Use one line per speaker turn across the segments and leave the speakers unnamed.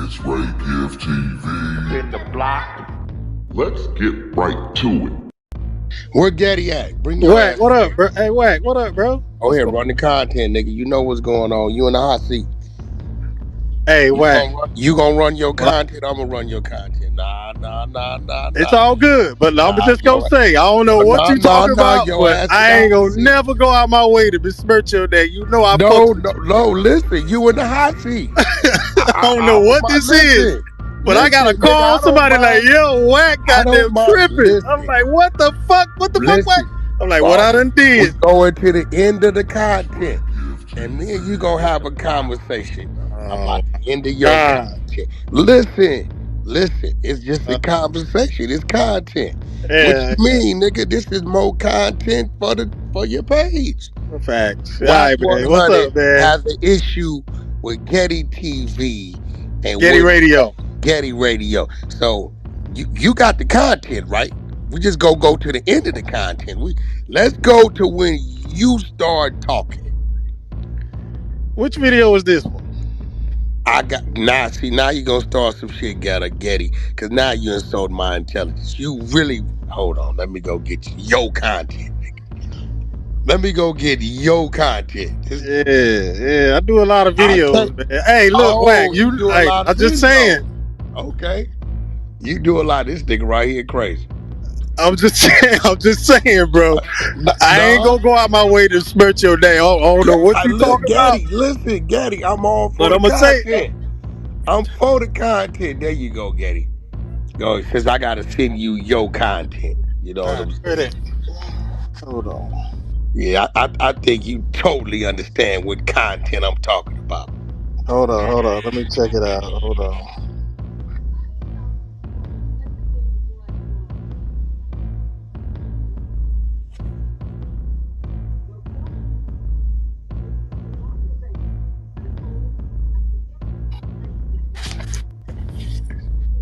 It's Ray Give TV.
In the block.
Let's get right to it.
Where Geddy at? Bring your
Wack,
ass
what
in
up,
here.
bro? Hey, Wack, what up, bro?
Oh, here, run the content, nigga. You know what's going on. You in the hot seat.
Hey, Wack.
You gonna run your content, I'm gonna run your content. Nah.
It's all good, but I'm just gonna say, I don't know what you talking about,
your
but
ass
I ain't gonna
in the hot seat.
never go out my way to besmirch your day. You know I
No,
fucks with you.
no, listen, you in the hot seat.
I don't know what this is, but I gotta call somebody like, yo, Wack goddamn tripping. I'm like, what the fuck? What the fuck, Wack? I'm like, what I done did?
We're going to the end of the content, and me and you gonna have a conversation about the end of your content. Listen, it's just a conversation. It's content.
Yeah,
What you mean, nigga? This is more content for your page.
facts. All
Wack
right, man. What's up, man?
has an issue with Geddy TV and
Geddy Radio.
Geddy Radio. So you got the content, right? We just go to the end of the content. Let's go to when you start talking.
Which video was this one?
Now you're gonna start some shit, Geddy, because now you insulted my intelligence. You really hold on. Let me go get your content, nigga. Let me go get your content.
Yeah, I do a lot of videos, man. Hey, look, Wack, I'm just saying.
Okay. You do a lot. This nigga right here crazy.
I'm just saying, bro. I ain't gonna go out my way to smirch your day. I don't know what you talking about.
Listen, Geddy, I'm all for
But
the content.
say,
I'm for the content. There you go, Geddy. Go, since I gotta send you your content. You know what I'm saying?
Hold on.
Yeah, I think you totally understand what content I'm talking about.
Hold on. Let me check it out. Hold on.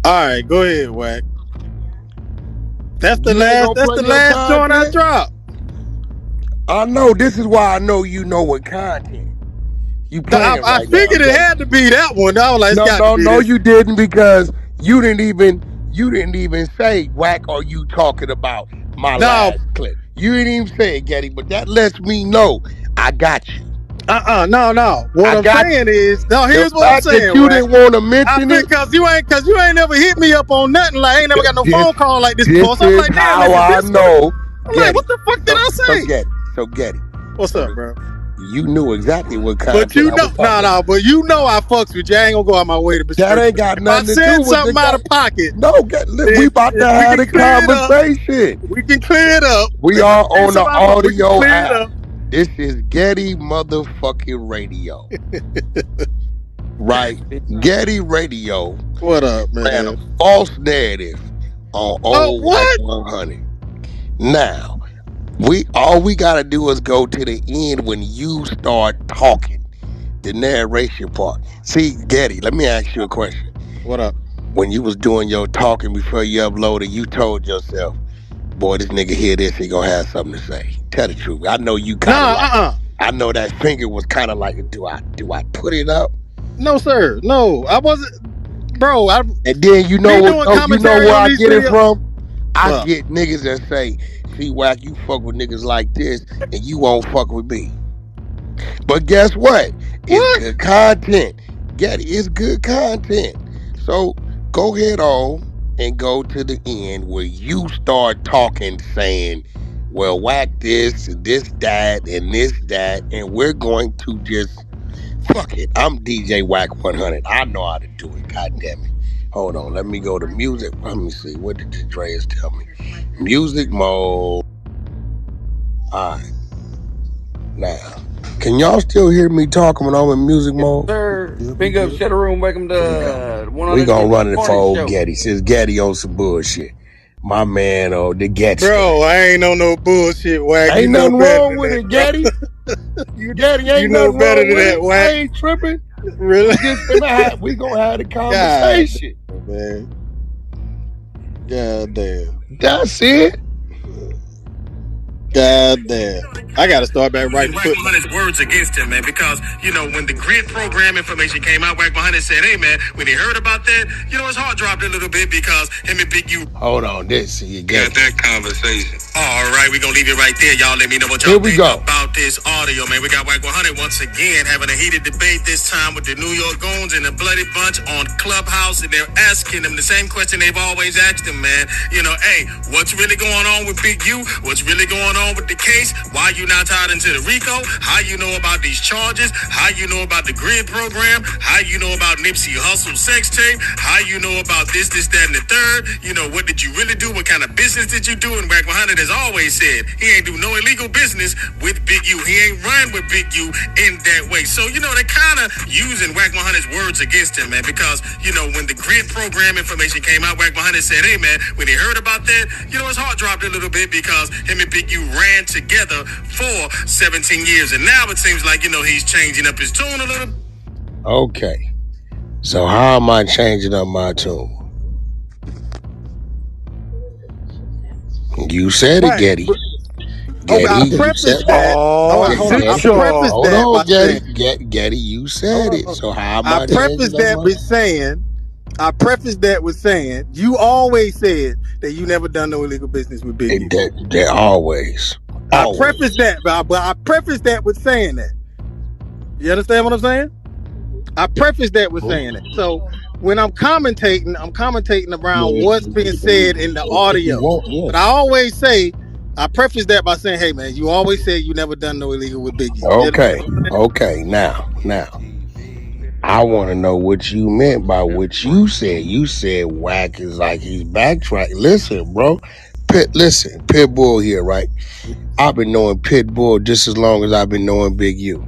All right, go ahead, Wack. That's the last joint I dropped.
I know. This is why I know you know what content. You playing
I figured it had to be that one. I was like,
no, you didn't, because you didn't even say, Wack, are you talking about my last clip? You didn't even say it, Geddy, but that lets me know I got you.
No. What I'm saying is, here's what I'm saying.
You didn't want to mention it
because you ain't never hit me up on nothing. Like, I ain't never got no phone call like this before. So I'm like, damn,
how I know.
I'm like, what the fuck did I say?
So Geddy,
what's up, bro?
You knew exactly what content.
But you know, but you know I fucks with you. I ain't gonna go out my way to.
That ain't got nothing to do with.
If I said something out of pocket,
no, we about to have a conversation.
We can clear it up.
We are on the audio app. This is Geddy motherfucking Radio. Right? Geddy Radio.
What up, man?
And a false narrative on old Wack 100. Now, all we gotta do is go to the end when you start talking. The narration part. See, Geddy, let me ask you a question.
What up?
When you was doing your talking before you uploaded, you told yourself, boy, this nigga hear this, he gonna have something to say. Tell the truth. I know you kind of I know that finger was kind of like, do I put it up?
No, sir. No, I wasn't, bro.
And then you know where I get it from? I get niggas that say, see, Wack, you fuck with niggas like this, and you won't fuck with me. But guess what? It's good content. Geddy, it's good content. So go ahead on and go to the end where you start talking, saying, well, Wack this, and this, that, and this, that, and we're going to just, fuck it. I'm DJ Wack 100. I know how to do it, goddamn it. Hold on, let me go to music. Let me see, what did the Dreas tell me? Music mode. Alright. Now, can y'all still hear me talking when I'm in music mode?
Sir, big up, shut the room, welcome to
We gonna run it for old Geddy. Since Geddy on some bullshit. My man, the Geddy.
Bro, I ain't on no bullshit, Wack.
Ain't nothing wrong with it, Geddy. Geddy, ain't nothing
better than that, Wack.
I ain't tripping.
Really?
We gonna have the conversation.
God, man. God damn.
That's it.
God damn. I gotta start back writing
Wack 100's words against him, man, because, when the grid program information came out, Wack 100 said, hey, man, when he heard about that, his heart dropped a little bit because him and Big U.
Hold on, this, you got
that conversation. All right, we're going to leave it right there. Y'all let me know what y'all think about this audio, man. We got Wack 100 once again having a heated debate this time with the New York Goons and the Bloody Bunch on Clubhouse, and they're asking them the same question they've always asked them, man. Hey, what's really going on with Big U? What's really going on with the case? Why you not tied into the Rico? How you know about these charges? How you know about the grid program? How you know about Nipsey Hussle sex tape? How you know about this, that, and the third? What did you really do? What kind of business did you do? And Wack 100 has always said he ain't do no illegal business with Big U. He ain't run with Big U in that way. So, they kind of using Wack 100's words against him, man, because, when the grid program information came out, Wack 100 said, hey, man, when he heard about that, his heart dropped a little bit because him and Big U ran together for 17 years. And now it seems like, he's changing up his tune a little.
Okay. So how am I changing up my tune? You said it, Geddy.
I prefaced that.
Hold on, Geddy. You said it. So how am I
prefaced that with saying, you always said that you never done no illegal business with Big U.
They always.
I prefaced that, but I prefaced that with saying that. You understand what I'm saying? I prefaced that with saying that. So when I'm commentating around what's being said in the audio. But I always say, I preface that by saying, hey, man, you always say you never done no illegal with Big U.
Okay. Now, I want to know what you meant by what you said. You said Wack is like he's backtracking. Listen, bro. Pitbull here, right? I've been knowing Pitbull just as long as I've been knowing Big U.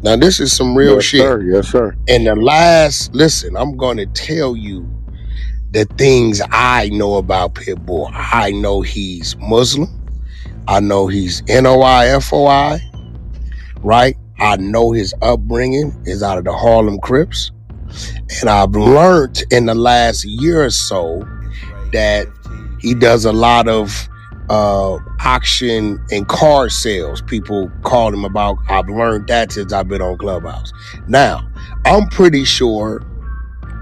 Now, this is some real shit.
Yes, sir.
And I'm going to tell you the things I know about Pitbull. I know he's Muslim. I know he's NOIFOI, right? I know his upbringing is out of the Harlem Crips. And I've learned in the last year or so that he does a lot of auction and car sales. People call him about. I've learned that since I've been on Clubhouse. Now, I'm pretty sure,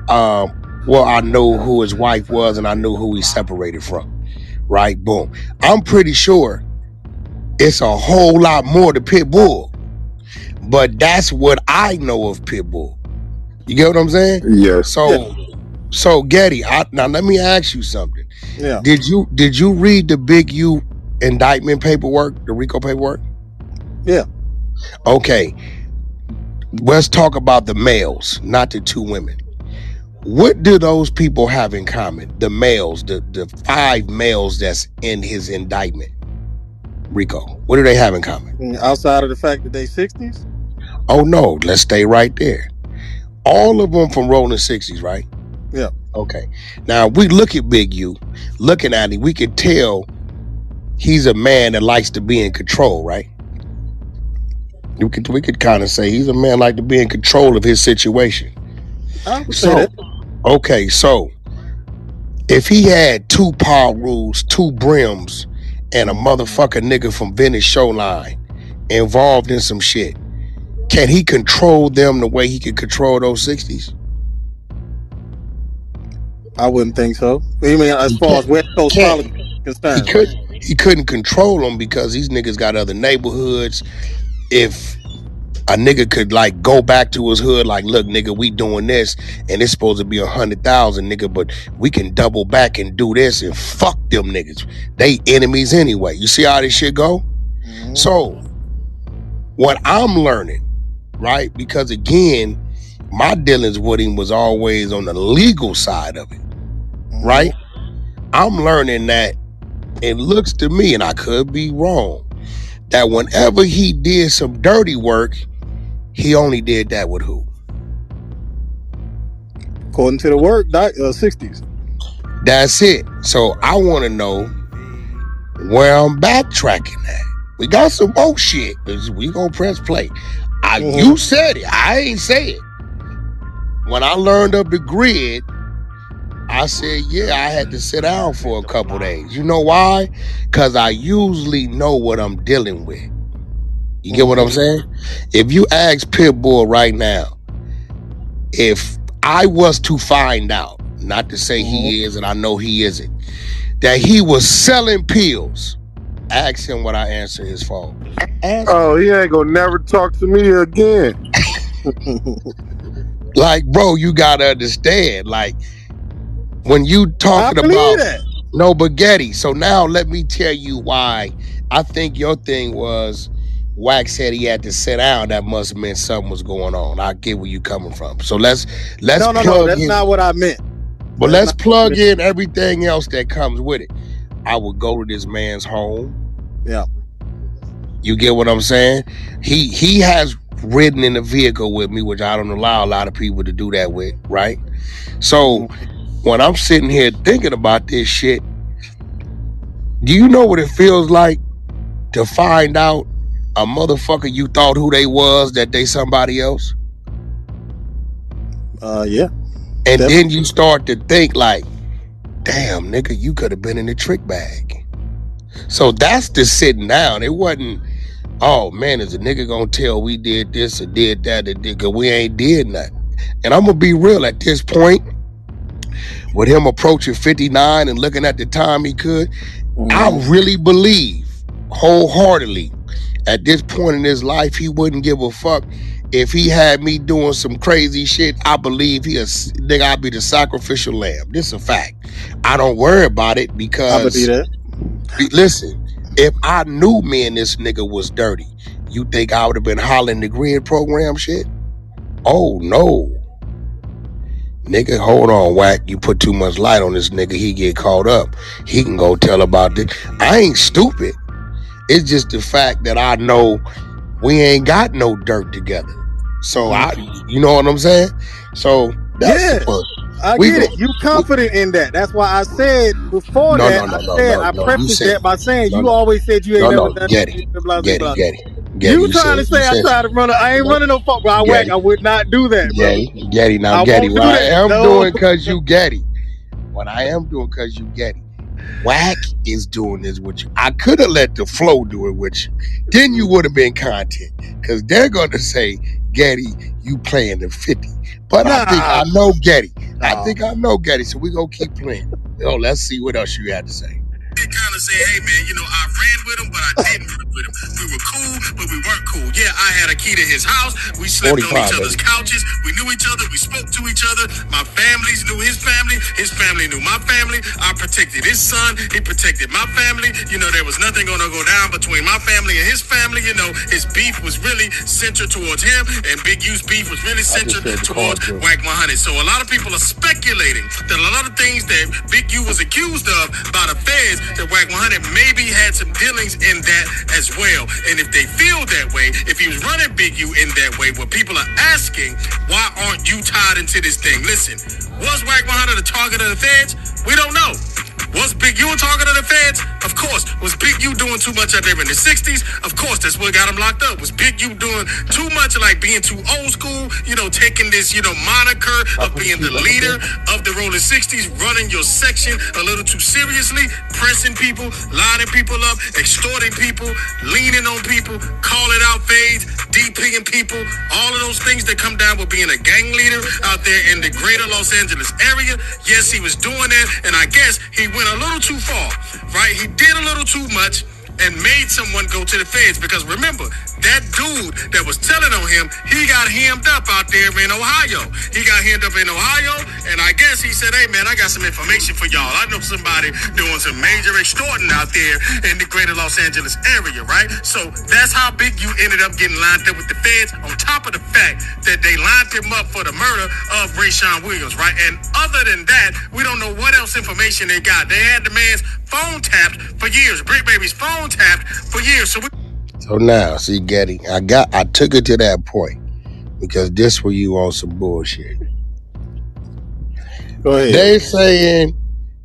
I know who his wife was and I knew who he separated from, right? Boom. I'm pretty sure it's a whole lot more to Pitbull, but that's what I know of Pitbull. You get what I'm saying?
Yes.
So Geddy, now let me ask you something.
Yeah.
Did you read the Big U indictment paperwork, the Rico paperwork?
Yeah.
Okay. Let's talk about the males, not the two women. What do those people have in common? The males, the 5 males that's in his indictment, Rico. What do they have in common?
Outside of the fact that they 60s?
Oh no, let's stay right there. All of them from rolling 60s, right?
Yeah.
Okay. Now we look at Big U, looking at him, we could tell he's a man that likes to be in control, right? We could kind of say he's a man like to be in control of his situation.
I would say that.
Okay, so if he had 2 power rules, 2 brims, and a motherfucker nigga from Venice Showline involved in some shit, can he control them the way he could control those 60s?
I wouldn't think so. You mean as far as West Coast politics is concerned?
He couldn't control them because these niggas got other neighborhoods. If a nigga could like go back to his hood, like, look, nigga, we doing this, and it's supposed to be 100,000, nigga, but we can double back and do this, and fuck them niggas. They enemies anyway. You see how this shit go? Mm-hmm. So, what I'm learning, right? Because again, my dealings with him was always on the legal side of it, right? I'm learning that it looks to me, and I could be wrong, that whenever he did some dirty work, he only did that with who?
According to the work, 60s.
That's it. So I want to know where I'm backtracking at. We got some more shit. We gonna press play. You said it. I ain't say it. When I learned of the grid, I said, yeah, I had to sit down for a couple days. You know why? Because I usually know what I'm dealing with. You get what I'm saying? If you ask Pitbull right now, if I was to find out, not to say he is and I know he isn't, that he was selling pills, ask him what I answer his phone.
Oh, he ain't gonna never talk to me again.
Like, bro, you gotta understand, like, when you talking about
that.
No, but Geddy, so now let me tell you why I think your thing was Wack said he had to sit down. That must have meant something was going on. I get where you coming from. So let's
No,
plug
that's
in,
not what I meant.
but let's plug in everything else that comes with it. I would go to this man's home.
Yeah.
You get what I'm saying? He has ridden in a vehicle with me, which I don't allow a lot of people to do that with, right? So when I'm sitting here thinking about this shit, do you know what it feels like to find out a motherfucker you thought who they was, that they somebody else?
Yeah.
And then you start to think like, damn, nigga, you could have been in the trick bag. So that's the sitting down. It wasn't, oh man, is a nigga gonna tell we did this or did that, because we ain't did nothing. And I'm gonna be real at this point, with him approaching 59 and looking at the time he could, I really believe wholeheartedly at this point in his life, he wouldn't give a fuck if he had me doing some crazy shit. I believe nigga, I'd be the sacrificial lamb. This is a fact. I don't worry about it because,
I believe that.
Listen, if I knew me and this nigga was dirty, you think I would have been hollering the grid program shit? Oh no. Nigga, hold on, Wack. You put too much light on this nigga, he get caught up. He can go tell about this. I ain't stupid. It's just the fact that I know we ain't got no dirt together. So you know what I'm saying? So that's
I get it. You confident in that. That's why I said before I prefaced that by saying you always said you ain't never done
Geddy.
You trying to say I try to run I ain't running no fuck by Wack. I would not do that, bro.
Geddy, now Geddy, what I am doing cause you Geddy. What I am doing cause you Geddy. Wack is doing this with you. I could have let the flow do it with you. Then you would have been content. Cause they're gonna say, Geddy, you playing the 50. But I think I know Geddy. I think I know Geddy, so we gonna keep playing. Yo, let's see what else you had to say.
They kind of say, hey man, you know, I ran with him, but I didn't run with him. We were cool, but we weren't cool. Yeah, I had a key to his house. We slept on each other's couches. We knew each other. We spoke to each other. My families knew his family. His family knew my family. I protected his son. He protected my family. You know, there was nothing going to go down between my family and his family. You know, his beef was really centered towards him, and Big U's beef was really centered towards Wack 100. So a lot of people are speculating that a lot of things that Big U was accused of by the feds, that Wack 100 maybe had some dealings in that as well. And if they feel that way, if he was running Big U in that way, what people are asking, why aren't you tied into this thing? Listen, was Wack 100 a target of the feds? We don't know. Was Big U a target of the feds? Of course. Was Big U doing too much out there in the 60s? Of course, that's what got him locked up. Was Big U doing too much, like being too old school, you know, taking this, you know, moniker of being the leader of the rolling 60s, running your section a little too seriously, pressing people, lining people up, extorting people, leaning on people, calling out fades, DPing people, all of those things that come down with being a gang leader out there in the greater Los Angeles area? Yes, he was doing that, and I guess he went a little too far, right? He did a little too much and made someone go to the feds, because remember, that dude that was telling on him, he got hemmed up out there in Ohio. He got hemmed up in Ohio, and I guess he said, hey man, I got some information for y'all. I know somebody doing some major extorting out there in the greater Los Angeles area, right? So that's how Big U ended up getting lined up with the feds, on top of the fact that they lined him up for the murder of Rayshawn Williams, right? And other than that, we don't know what else information they got. They had the man's phone tapped for years. BRICC Baby's phone tapped for years.
So now, see, Geddy, I took it to that point because this where you on some bullshit.
Go ahead.
They saying,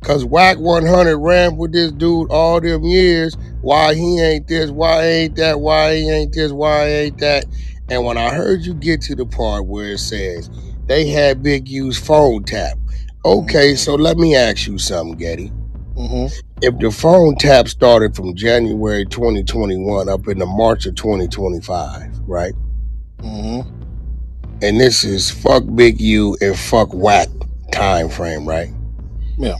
cause Wack 100 ran with this dude all them years, why he ain't this, why ain't that, why he ain't this, why ain't that. And when I heard you get to the part where it says they had Big U's phone tap, Okay, so let me ask you something, Geddy. If the phone tap started from January 2021 up into March of 2025, right? And this is fuck Big U and fuck Wack time frame, right?
Yeah.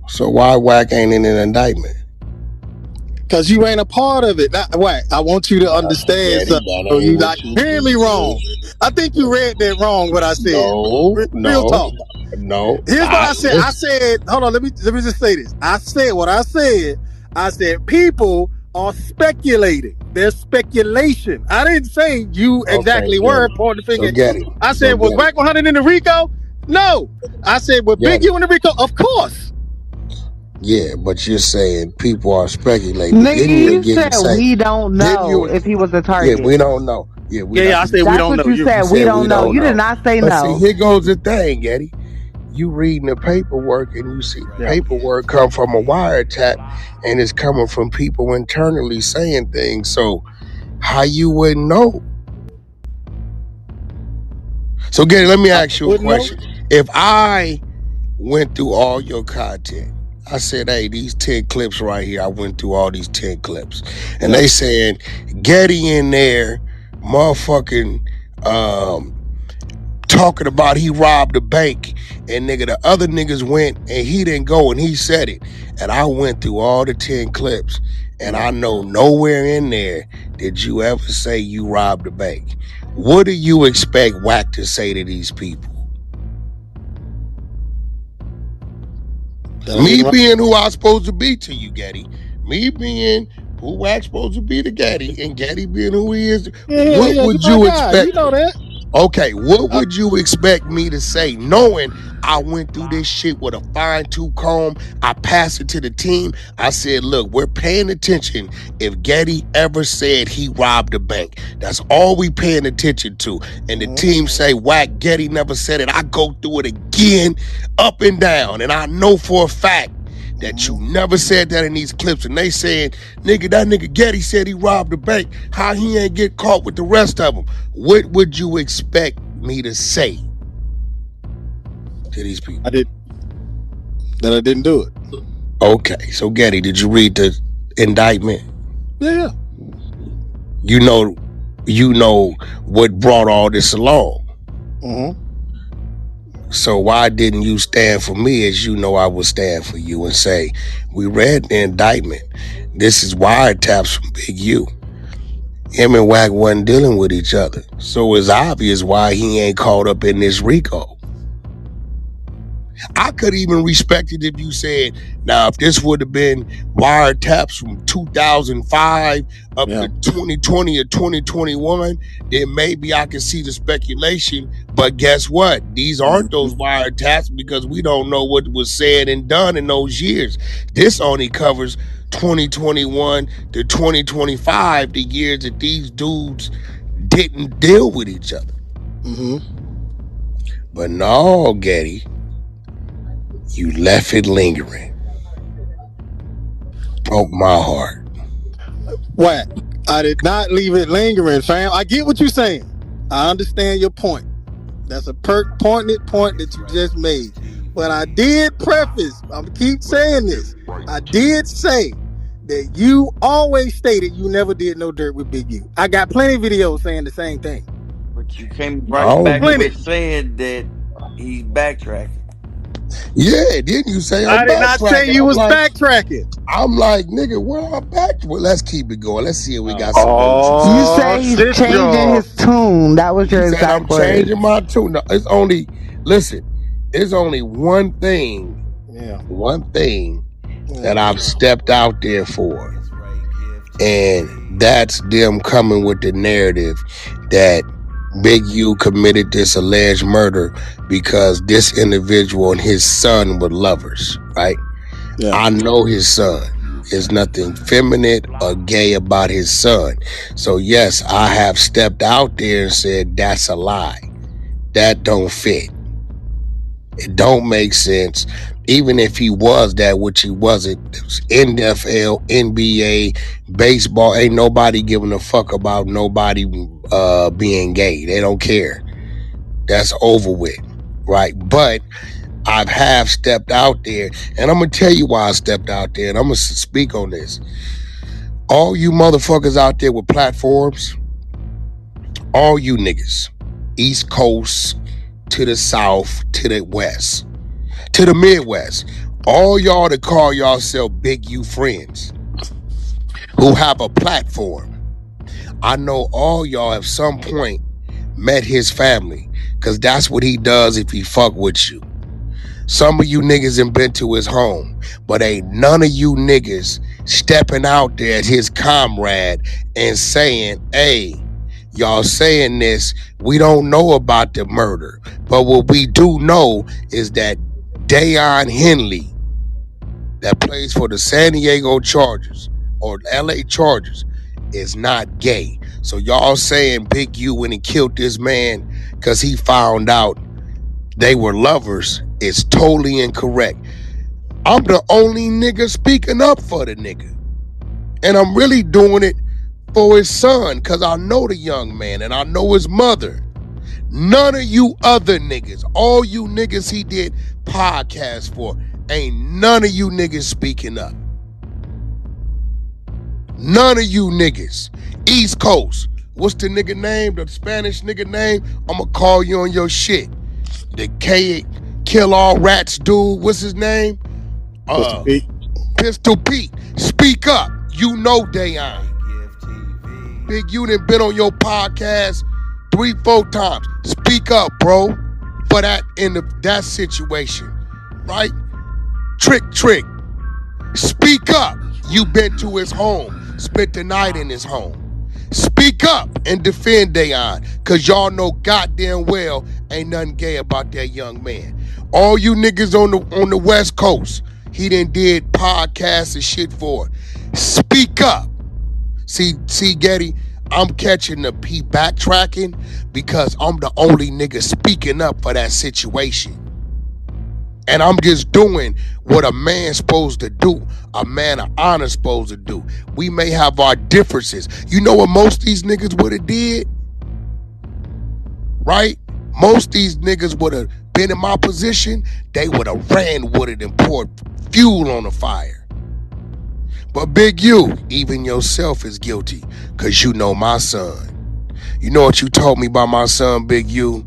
So why Wack ain't in an indictment?
Because you ain't a part of it. Wack, I want you to understand something. So you not hearing me wrong. I think you read that wrong, what I said. Real talk.
No.
Here's what I said. I said, hold on, let me just say this. I said what I said. I said people are speculating. There's speculation. I didn't say you exactly were pointing the finger at you. I said, was Wack 100 in the Rico? No. I said, was Big U in the Rico? Of course.
Yeah, but you're saying people are speculating.
Nigga, you said we don't know if he was a target.
Yeah, we don't know.
I said we don't know.
That's what you said. We don't know. You did not say no.
See, here goes the thing, Geddy. You reading the paperwork and you see paperwork come from a wiretap and it's coming from people internally saying things. So how you wouldn't know? So Geddy, let me ask you a question. If I went through all your content, I said, hey, these 10 clips right here, I went through all these 10 clips. And they saying, Geddy in there, motherfucking, talking about he robbed a bank. And nigga, the other niggas went and he didn't go and he said it. And I went through all the 10 clips. And I know nowhere in there did you ever say you robbed a bank. What do you expect Wack to say to these people? Me being who I'm supposed to be to you, Geddy. Me being who Wack's supposed to be to Geddy, and Geddy being who he is. What would you expect?
You know that.
Okay, what would you expect me to say, knowing I went through this shit with a fine-tooth comb? I passed it to the team. I said, look, we're paying attention if Geddy ever said he robbed a bank. That's all we paying attention to. And the team say, Wack, Geddy never said it. I go through it again, up and down. And I know for a fact that you never said that in these clips. And they saying, nigga, that nigga Geddy said he robbed a bank. How he ain't get caught with the rest of them? What would you expect me to say to these people?
I didn't do it.
Okay, so Geddy, did you read the indictment?
Yeah.
You know what brought all this along. So why didn't you stand for me as you know I would stand for you and say, we read the indictment. This is wiretaps from Big U. Him and Wack wasn't dealing with each other. So it's obvious why he ain't caught up in this Rico. I could even respect it if you said, now if this would have been wiretaps from 2005 up to 2020 or 2021, then maybe I could see the speculation. But guess what? These aren't those wiretaps because we don't know what was said and done in those years. This only covers 2021 to 2025, the years that these dudes didn't deal with each other. But no, Geddy, you left it lingering. Broke my heart.
Wack, I did not leave it lingering, fam. I get what you're saying. I understand your point. That's a pointed point that you just made. But I did preface, I'm gonna keep saying this. I did say that you always stated you never did no dirt with Big U. I got plenty of videos saying the same thing.
But you came right back with saying that he's backtracking.
Yeah, didn't you say
I did not say you was backtracking.
I'm like, nigga, where I'm back? Well, let's keep it going. Let's see if we got some.
You say he's changing his tune. That was your exact word.
I'm changing my tune. No, it's only one thing. One thing that I've stepped out there for. And that's them coming with the narrative that Big U committed this alleged murder because this individual and his son were lovers, right? I know his son. There's nothing feminine or gay about his son. So yes, I have stepped out there and said, that's a lie. That don't fit. It don't make sense. Even if he was that, which he wasn't, it was NFL, NBA, baseball, ain't nobody giving a fuck about nobody being gay. They don't care. That's over with, right? But I've half stepped out there, and I'm gonna tell you why I stepped out there, and I'm gonna speak on this. All you motherfuckers out there with platforms, all you niggas, East Coast to the South to the West, to the Midwest, all y'all that call yourself Big U friends, who have a platform, I know all y'all at some point met his family, because that's what he does if he fuck with you. Some of you niggas ain't been to his home, but ain't none of you niggas stepping out there as his comrade and saying, hey, y'all saying this, we don't know about the murder, but what we do know is that Dayon Henley, that plays for the San Diego Chargers or LA Chargers, is not gay. So y'all saying Big U when he killed this man because he found out they were lovers is totally incorrect. I'm the only nigga speaking up for the nigga. And I'm really doing it for his son, because I know the young man and I know his mother. None of you other niggas, all you niggas he did podcasts for, ain't none of you niggas speaking up. None of you niggas. East Coast. What's the nigga name? The Spanish nigga name? I'ma call you on your shit. The Kill All Rats dude, what's his name?
Pistol Pete.
Pistol Pete. Speak up. You know Dayon. Big U done been on your podcast 3-4 times. Speak up, bro. For that that situation. Right? Trick. Speak up. You been to his home. Spent the night in his home. Speak up and defend Dayon, because y'all know goddamn well ain't nothing gay about that young man. All you niggas on the West Coast, he done did podcasts and shit for. Speak up. See, Geddy, I'm catching the P backtracking because I'm the only nigga speaking up for that situation. And I'm just doing what a man's supposed to do, a man of honor supposed to do. We may have our differences. You know what most of these niggas would have did? Right? Most of these niggas would have been in my position. They would have ran with it and poured fuel on the fire. But Big U, even yourself is guilty, because you know my son. You know what you told me about my son, Big U?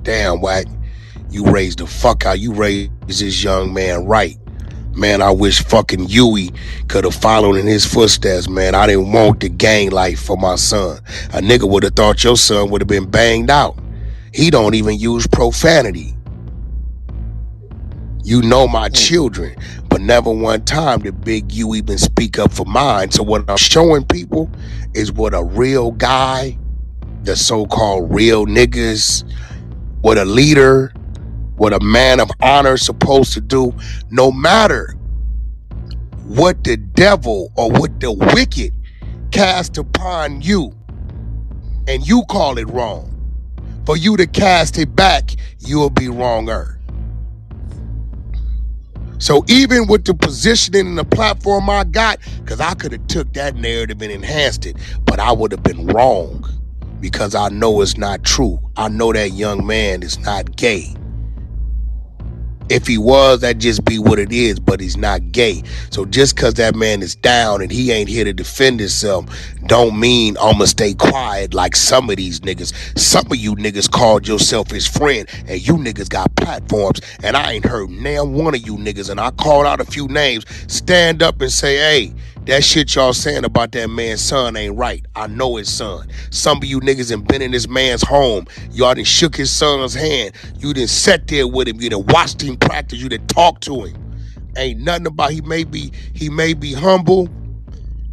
Damn, Wack. You raised the fuck out. You raised this young man right. Man, I wish fucking Huey could have followed in his footsteps, man. I didn't want the gang life for my son. A nigga would have thought your son would have been banged out. He don't even use profanity. You know my children, but never one time did Big U even speak up for mine. So what I'm showing people is what a real guy, the so-called real niggas, what a leader, what a man of honor is supposed to do, no matter what the devil or what the wicked cast upon you, and you call it wrong. For you to cast it back, you'll be wronger. So even with the positioning and the platform I got, because I could have took that narrative and enhanced it, but I would have been wrong, because I know it's not true. I know that young man is not gay. If he was, that'd just be what it is, but he's not gay. So just because that man is down and he ain't here to defend himself, don't mean I'm gonna stay quiet like some of these niggas. Some of you niggas called yourself his friend, and you niggas got platforms, and I ain't heard now one of you niggas, and I called out a few names, stand up and say, hey, that shit y'all saying about that man's son ain't right. I know his son. Some of you niggas done been in this man's home. Y'all done shook his son's hand. You done sat there with him. You done watched him practice. You done talked to him. Ain't nothing about, he may be humble,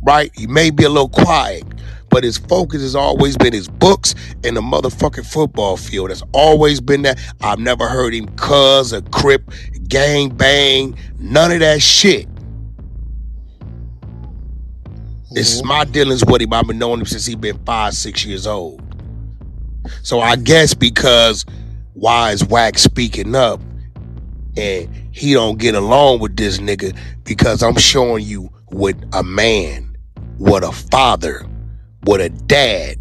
right? He may be a little quiet, but his focus has always been his books and the motherfucking football field. That's always been that. I've never heard him cuz or crip, gang bang, none of that shit. This is my dealings with him. I've been knowing him since he been 5-6 years old. So I guess because why is Wack speaking up and he don't get along with this nigga, because I'm showing you what a man, what a father, what a dad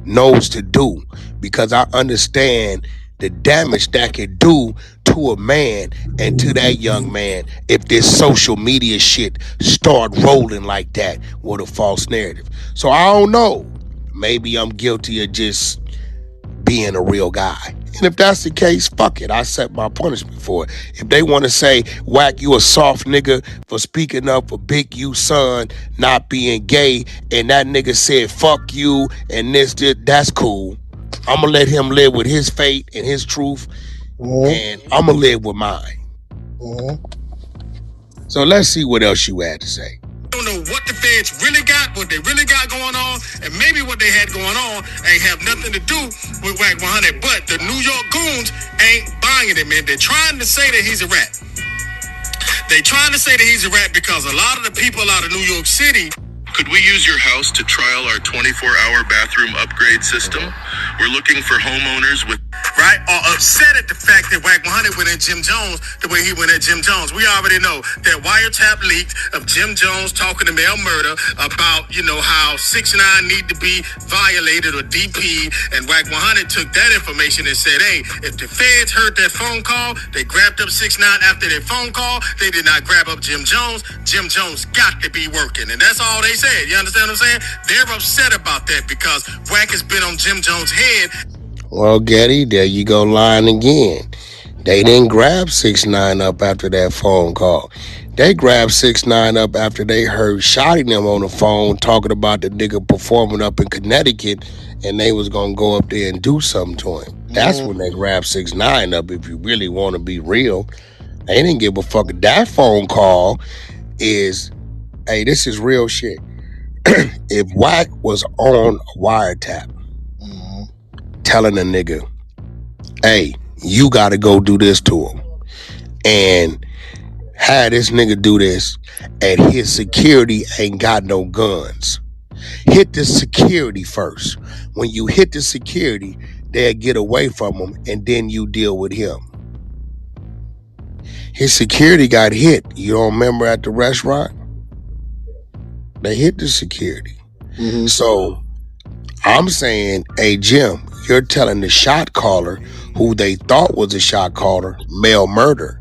knows to do, because I understand the damage that could do to a man and to that young man if this social media shit start rolling like that with a false narrative. So I don't know. Maybe I'm guilty of just being a real guy. And if that's the case, fuck it. I set my punishment for it. If they want to say, Wack, you a soft nigga for speaking up for Big U son not being gay, and that nigga said, fuck you, and this, that's cool. I'm going to let him live with his fate and his truth, and I'm going to live with mine. So let's see what else you had to say.
Don't know what the feds really got, what they really got going on, and maybe what they had going on ain't have nothing to do with Wack 100. But the New York Goons ain't buying it, man. They're trying to say that he's a rat. They trying to say that he's a rat because a lot of the people out of New York City.
Could we use your house to trial our 24-hour bathroom upgrade system? We're looking for homeowners with...
Right? Or upset at the fact that Wack 100 went at Jim Jones the way he went at Jim Jones. We already know that wiretap leaked of Jim Jones talking to Mel Murder about, you know, how 6ix9ine need to be violated or DP, and Wack 100 took that information and said, hey, if the feds heard that phone call, they grabbed up 6ix9ine after their phone call, they did not grab up Jim Jones. Jim Jones got to be working, and that's all they said. You understand what I'm saying? They're upset about that because Wack has been on Jim Jones' head.
Well, Geddy, there you go lying again. They didn't grab 6ix9ine up after that phone call. They grabbed 6ix9ine up after they heard shotting them on the phone talking about the nigga performing up in Connecticut, and they was gonna go up there and do something to him. That's when they grabbed 6ix9ine up, if you really want to be real. They didn't give a fuck. That phone call is, hey, this is real shit. If Wack was on a wiretap telling a nigga, hey, you gotta go do this to him, and had this nigga do this, and his security ain't got no guns, hit the security first. When you hit the security, they'll get away from him, and then you deal with him. His security got hit. You don't remember at the restaurant? They hit the security. So I'm saying, hey, Jim, you're telling the shot caller, who they thought was a shot caller, Mel Murder,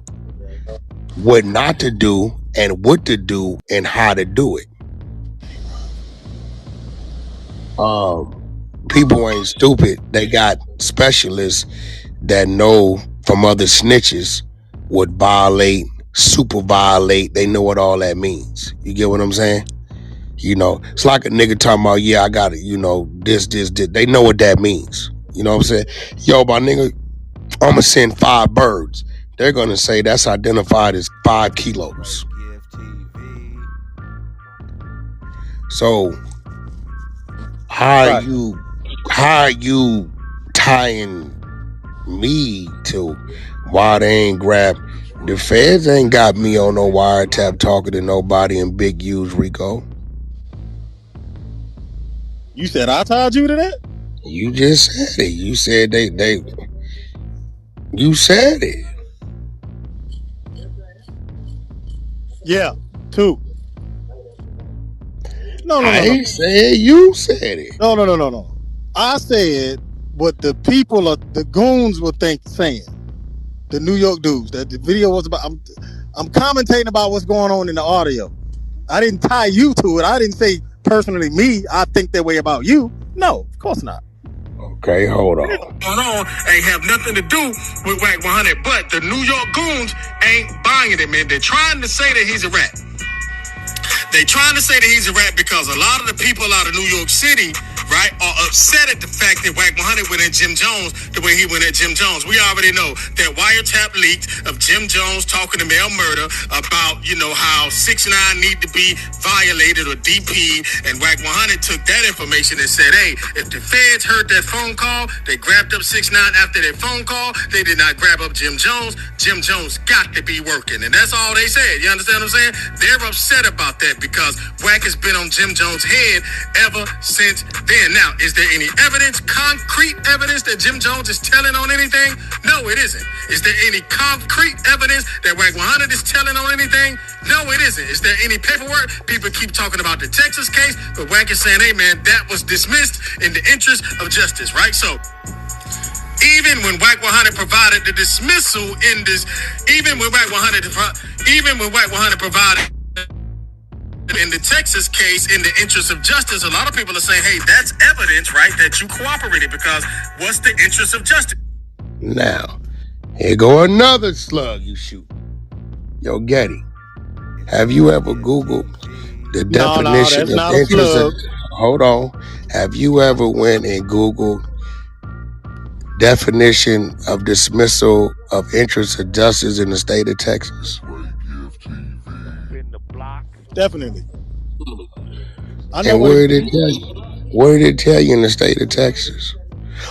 what not to do and what to do and how to do it. People ain't stupid. They got specialists that know from other snitches what violate, super violate. They know what all that means. You get what I'm saying? You know, it's like a nigga talking about, yeah, I got it, you know, this. They know what that means. You know what I'm saying? Yo, my nigga, I'm gonna send 5 birds. They're gonna say that's identified as 5 kilos. So how are you tying me to why they ain't grabbed? The feds ain't got me on no wiretap talking to nobody in Big U's Rico.
You said I tied you to that?
You just said it. You said you said it.
Yeah, 2. No.
I ain't said you said it.
No. I said what the people of the Goons were saying. The New York dudes. That the video was about. I'm commentating about what's going on in the audio. I didn't tie you to it. I didn't say personally me, I think that way about you. No, of course not.
Okay, hold on.
Going on ain't have nothing to do with Wack 100, but the New York Goons ain't buying it, man. They're trying to say that he's a rat. They trying to say that he's a rat because a lot of the people out of New York City, right, are upset at the fact that Wack 100 went at Jim Jones the way he went at Jim Jones. We already know that wiretap leaked of Jim Jones talking to Mel Murder about, you know, how 6ix9ine need to be violated or DP, and Wack 100 took that information and said, hey, if the feds heard that phone call, they grabbed up 6ix9ine after their phone call, they did not grab up Jim Jones. Jim Jones got to be working, and that's all they said. You understand what I'm saying? They're upset about that because Wack has been on Jim Jones' head ever since then. Now, is there any evidence, concrete evidence that Jim Jones is telling on anything? No, it isn't. Is there any concrete evidence that Wack 100 is telling on anything? No, it isn't. Is there any paperwork? People keep talking about the Texas case, but Wack is saying, hey man, that was dismissed in the interest of justice, right? So Even when Wack 100 provided the dismissal in this, even when Wack 100 provided in the Texas case in the interest of justice, a lot of people are saying, hey, that's evidence, right, that you cooperated, because what's the interest of justice?
Now, here go another slug you shoot. Yo, Geddy, have you ever Googled the definition
that's
of
not a
interest of,
slug.
hold on. Have you ever went and Googled definition of dismissal of interest of justice in the state of Texas?
Definitely. I know
And
what
where
it
did it tell you? Where did it tell you in the state of Texas?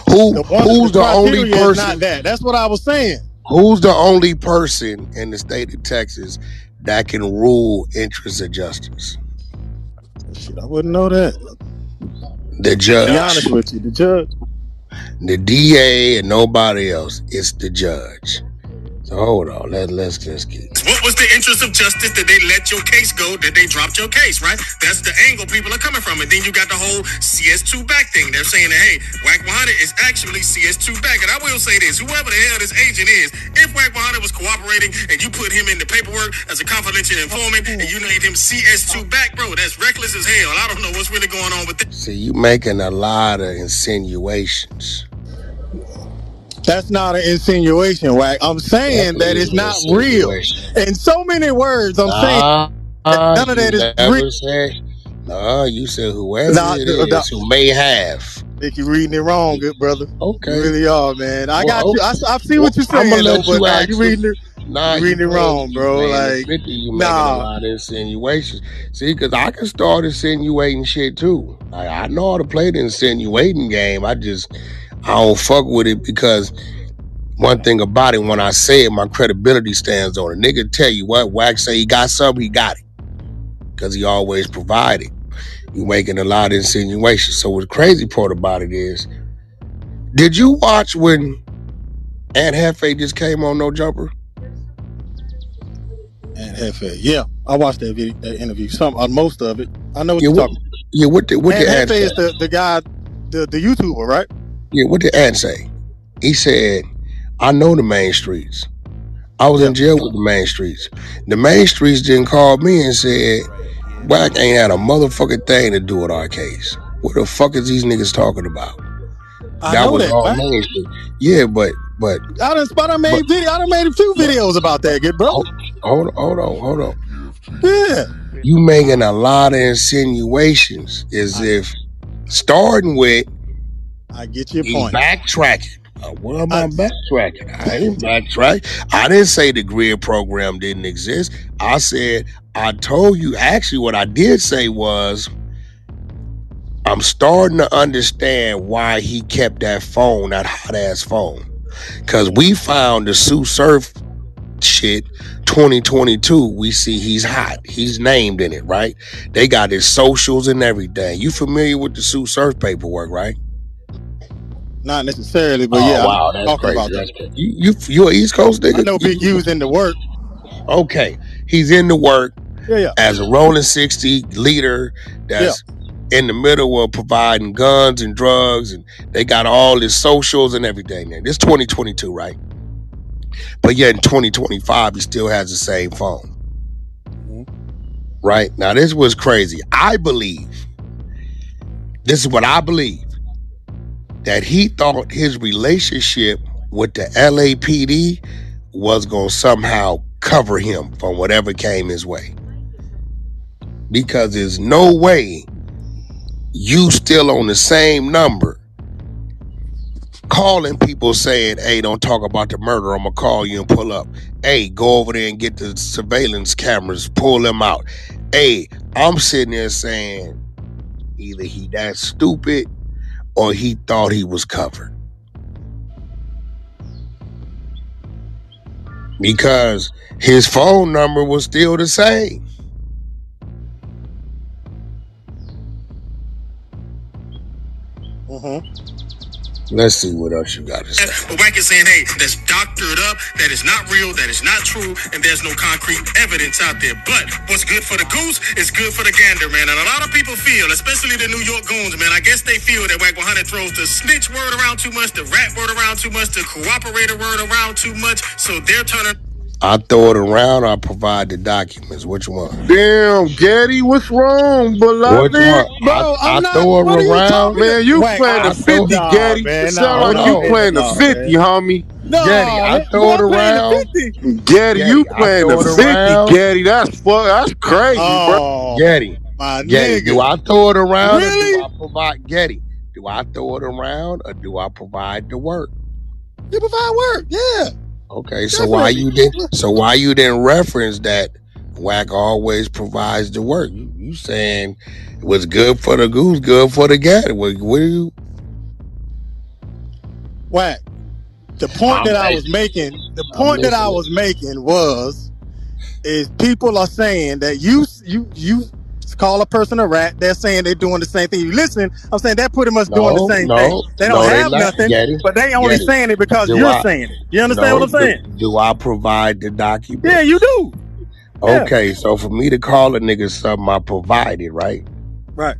the
Who's the only
criteria is not
person?
that. That's what I was saying.
Who's the only person in the state of Texas that can rule interest of justice?
Shit, I wouldn't know that.
The judge.
To be honest with you, the judge.
The DA and nobody else. It's the judge. So hold on, let's just get.
What was the interest of justice that they let your case go, that they dropped your case, right? That's the angle people are coming from. And then you got the whole CS2 back thing. They're saying that, hey, Wack 100 is actually CS2 back. And I will say this, whoever the hell this agent is, if Wack 100 was cooperating and you put him in the paperwork as a confidential informant and you named him CS2 back, bro, that's reckless as hell. I don't know what's really going on with this.
See, you making a lot of insinuations.
That's not an insinuation, Wack. I'm saying that it's not real. In so many words, I'm saying none of that is real.
You said whoever it is who may have.
I think you're reading it wrong, good brother.
Okay.
You really are, man. I got you. I see what you're saying, though, but you're reading it wrong, bro. Like,
you making a lot of insinuations. See, because I can start insinuating shit, too. Like, I know how to play the insinuating game. I don't fuck with it because one thing about it, when I say it, my credibility stands on it. Nigga tell you what, Wack say he got something, he got it. Because he always provided. You making a lot of insinuations. So what the crazy part about it is, did you watch when Aunt Hefe just came on No Jumper?
Aunt Hefe, yeah. I watched that interview. Most of it. I know what you're talking about.
Yeah, what did Aunt
Hefe is the guy, the YouTuber, right?
Yeah, what did Aunt say? He said, I know the main streets. I was in jail with the main streets. The main streets didn't call me and said, Wack ain't had a motherfucking thing to do with our case. What the fuck is these niggas talking about?
That was all
main street. Yeah, but
I done made a few videos about that, good bro.
Hold on.
Yeah.
You making a lot of insinuations as if starting with
I get your point.
Backtracking. What am I backtracking? I ain't backtrack. I didn't say the grid program didn't exist. I said, I told you, actually what I did say was, I'm starting to understand why he kept that phone, that hot ass phone. Cause we found the Sue Surf shit 2022. We see he's hot. He's named in it, right? They got his socials and everything. You familiar with the Sue Surf paperwork, right?
Not necessarily, but yeah.
Wow, that's crazy. About that. You an East Coast nigga?
I know Big U's in the work.
Okay, he's in the work.
Yeah.
As a Rolling 60 leader that's in the middle of providing guns and drugs, and they got all his socials and everything there. This 2022, right? But yet in 2025, he still has the same phone. Mm-hmm. Right? Now, this was crazy. This is what I believe, that he thought his relationship with the LAPD was going to somehow cover him from whatever came his way. Because there's no way you still on the same number calling people saying, hey, don't talk about the murder, I'm going to call you and pull up. Hey, go over there and get the surveillance cameras, pull them out. Hey, I'm sitting there saying either he that stupid or he thought he was covered. Because his phone number was still the same.
Mm-hmm.
Let's see what else you got to say.
But Wack is saying, hey, that's doctored up, that is not real, that is not true, and there's no concrete evidence out there. But what's good for the goose is good for the gander, man. And a lot of people feel, especially the New York Goons, man, I guess they feel that Wack 100 throws the snitch word around too much, the rat word around too much, the cooperator word around too much, so they're turning...
I throw it around, I provide the documents. Which one?
Damn, Geddy, what's wrong, beloved?
Which one?
Bro,
I throw it around.
Man, you
Wack,
playing the 50, Geddy. It sound like you playing the 50, homie.
No,
Geddy, I throw it around.
Geddy, you playing the 50, Geddy. That's crazy, bro.
Geddy,
nigga.
do I throw it around
Really?
or do I provide Geddy? Do I throw it around or do I provide the work?
You provide work, yeah.
Okay, so why you didn't reference that Wack always provides the work? You saying what's good for the goose, good for the gander. What are you?
Wack. The point that I was making, is people are saying that you call a person a rat. They're saying they're doing the same thing. You listen, I'm saying they're pretty much doing the same thing. They don't have nothing, but they only saying it because you're saying it. You understand what I'm saying?
Do I provide the document?
Yeah, you do.
Okay, so for me to call a nigga something, I provided, right?
Right.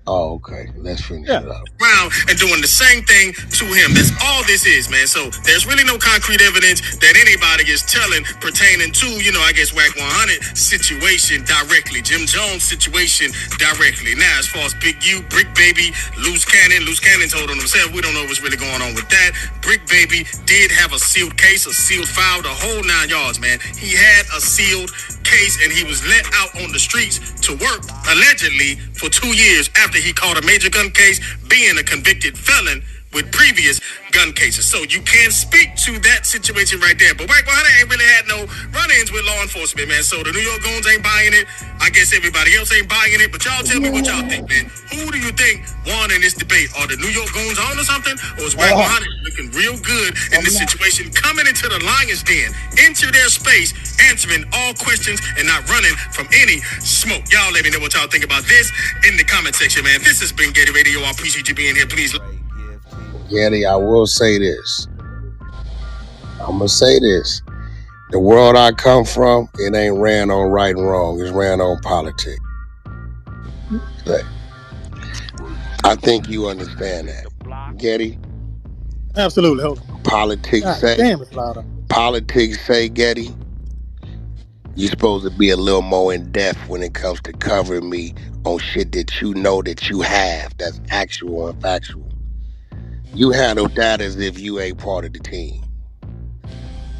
Oh, okay. Let's finish it up.
Around and doing the same thing to him. That's all this is, man. So there's really no concrete evidence that anybody is telling pertaining to, I guess Wack 100 situation directly, Jim Jones situation directly. Now, as far as Big U, BRICC Baby, Loose Cannon told on himself. We don't know what's really going on with that. BRICC Baby did have a sealed case, a sealed file, the whole 9 yards, man. He had a sealed case and he was let out on the streets to work allegedly for 2 years after he caught a major gun case, being a convicted felon with previous gun cases. So you can speak to that situation right there. But Wack 100 ain't really had no run-ins with law enforcement, man. So the New York Goons ain't buying it. I guess everybody else ain't buying it. But y'all tell me what y'all think, man. Who do you think won in this debate? Are the New York Goons on or something? Or is Wack 100 looking real good in this situation, coming into the lion's den, into their space, answering all questions and not running from any smoke? Y'all let me know what y'all think about this in the comment section, man. This has been Geddy Radio. I appreciate you being here. Please.
Geddy, I will say this. I'm going to say this. The world I come from, it ain't ran on right and wrong. It's ran on politics. I think you understand that. Geddy?
Absolutely.
Politics say.
Damn, it's louder.
Politics say, Geddy, you're supposed to be a little more in depth when it comes to covering me on shit that you know that you have that's actual and factual. You handle that as if you ain't part of the team.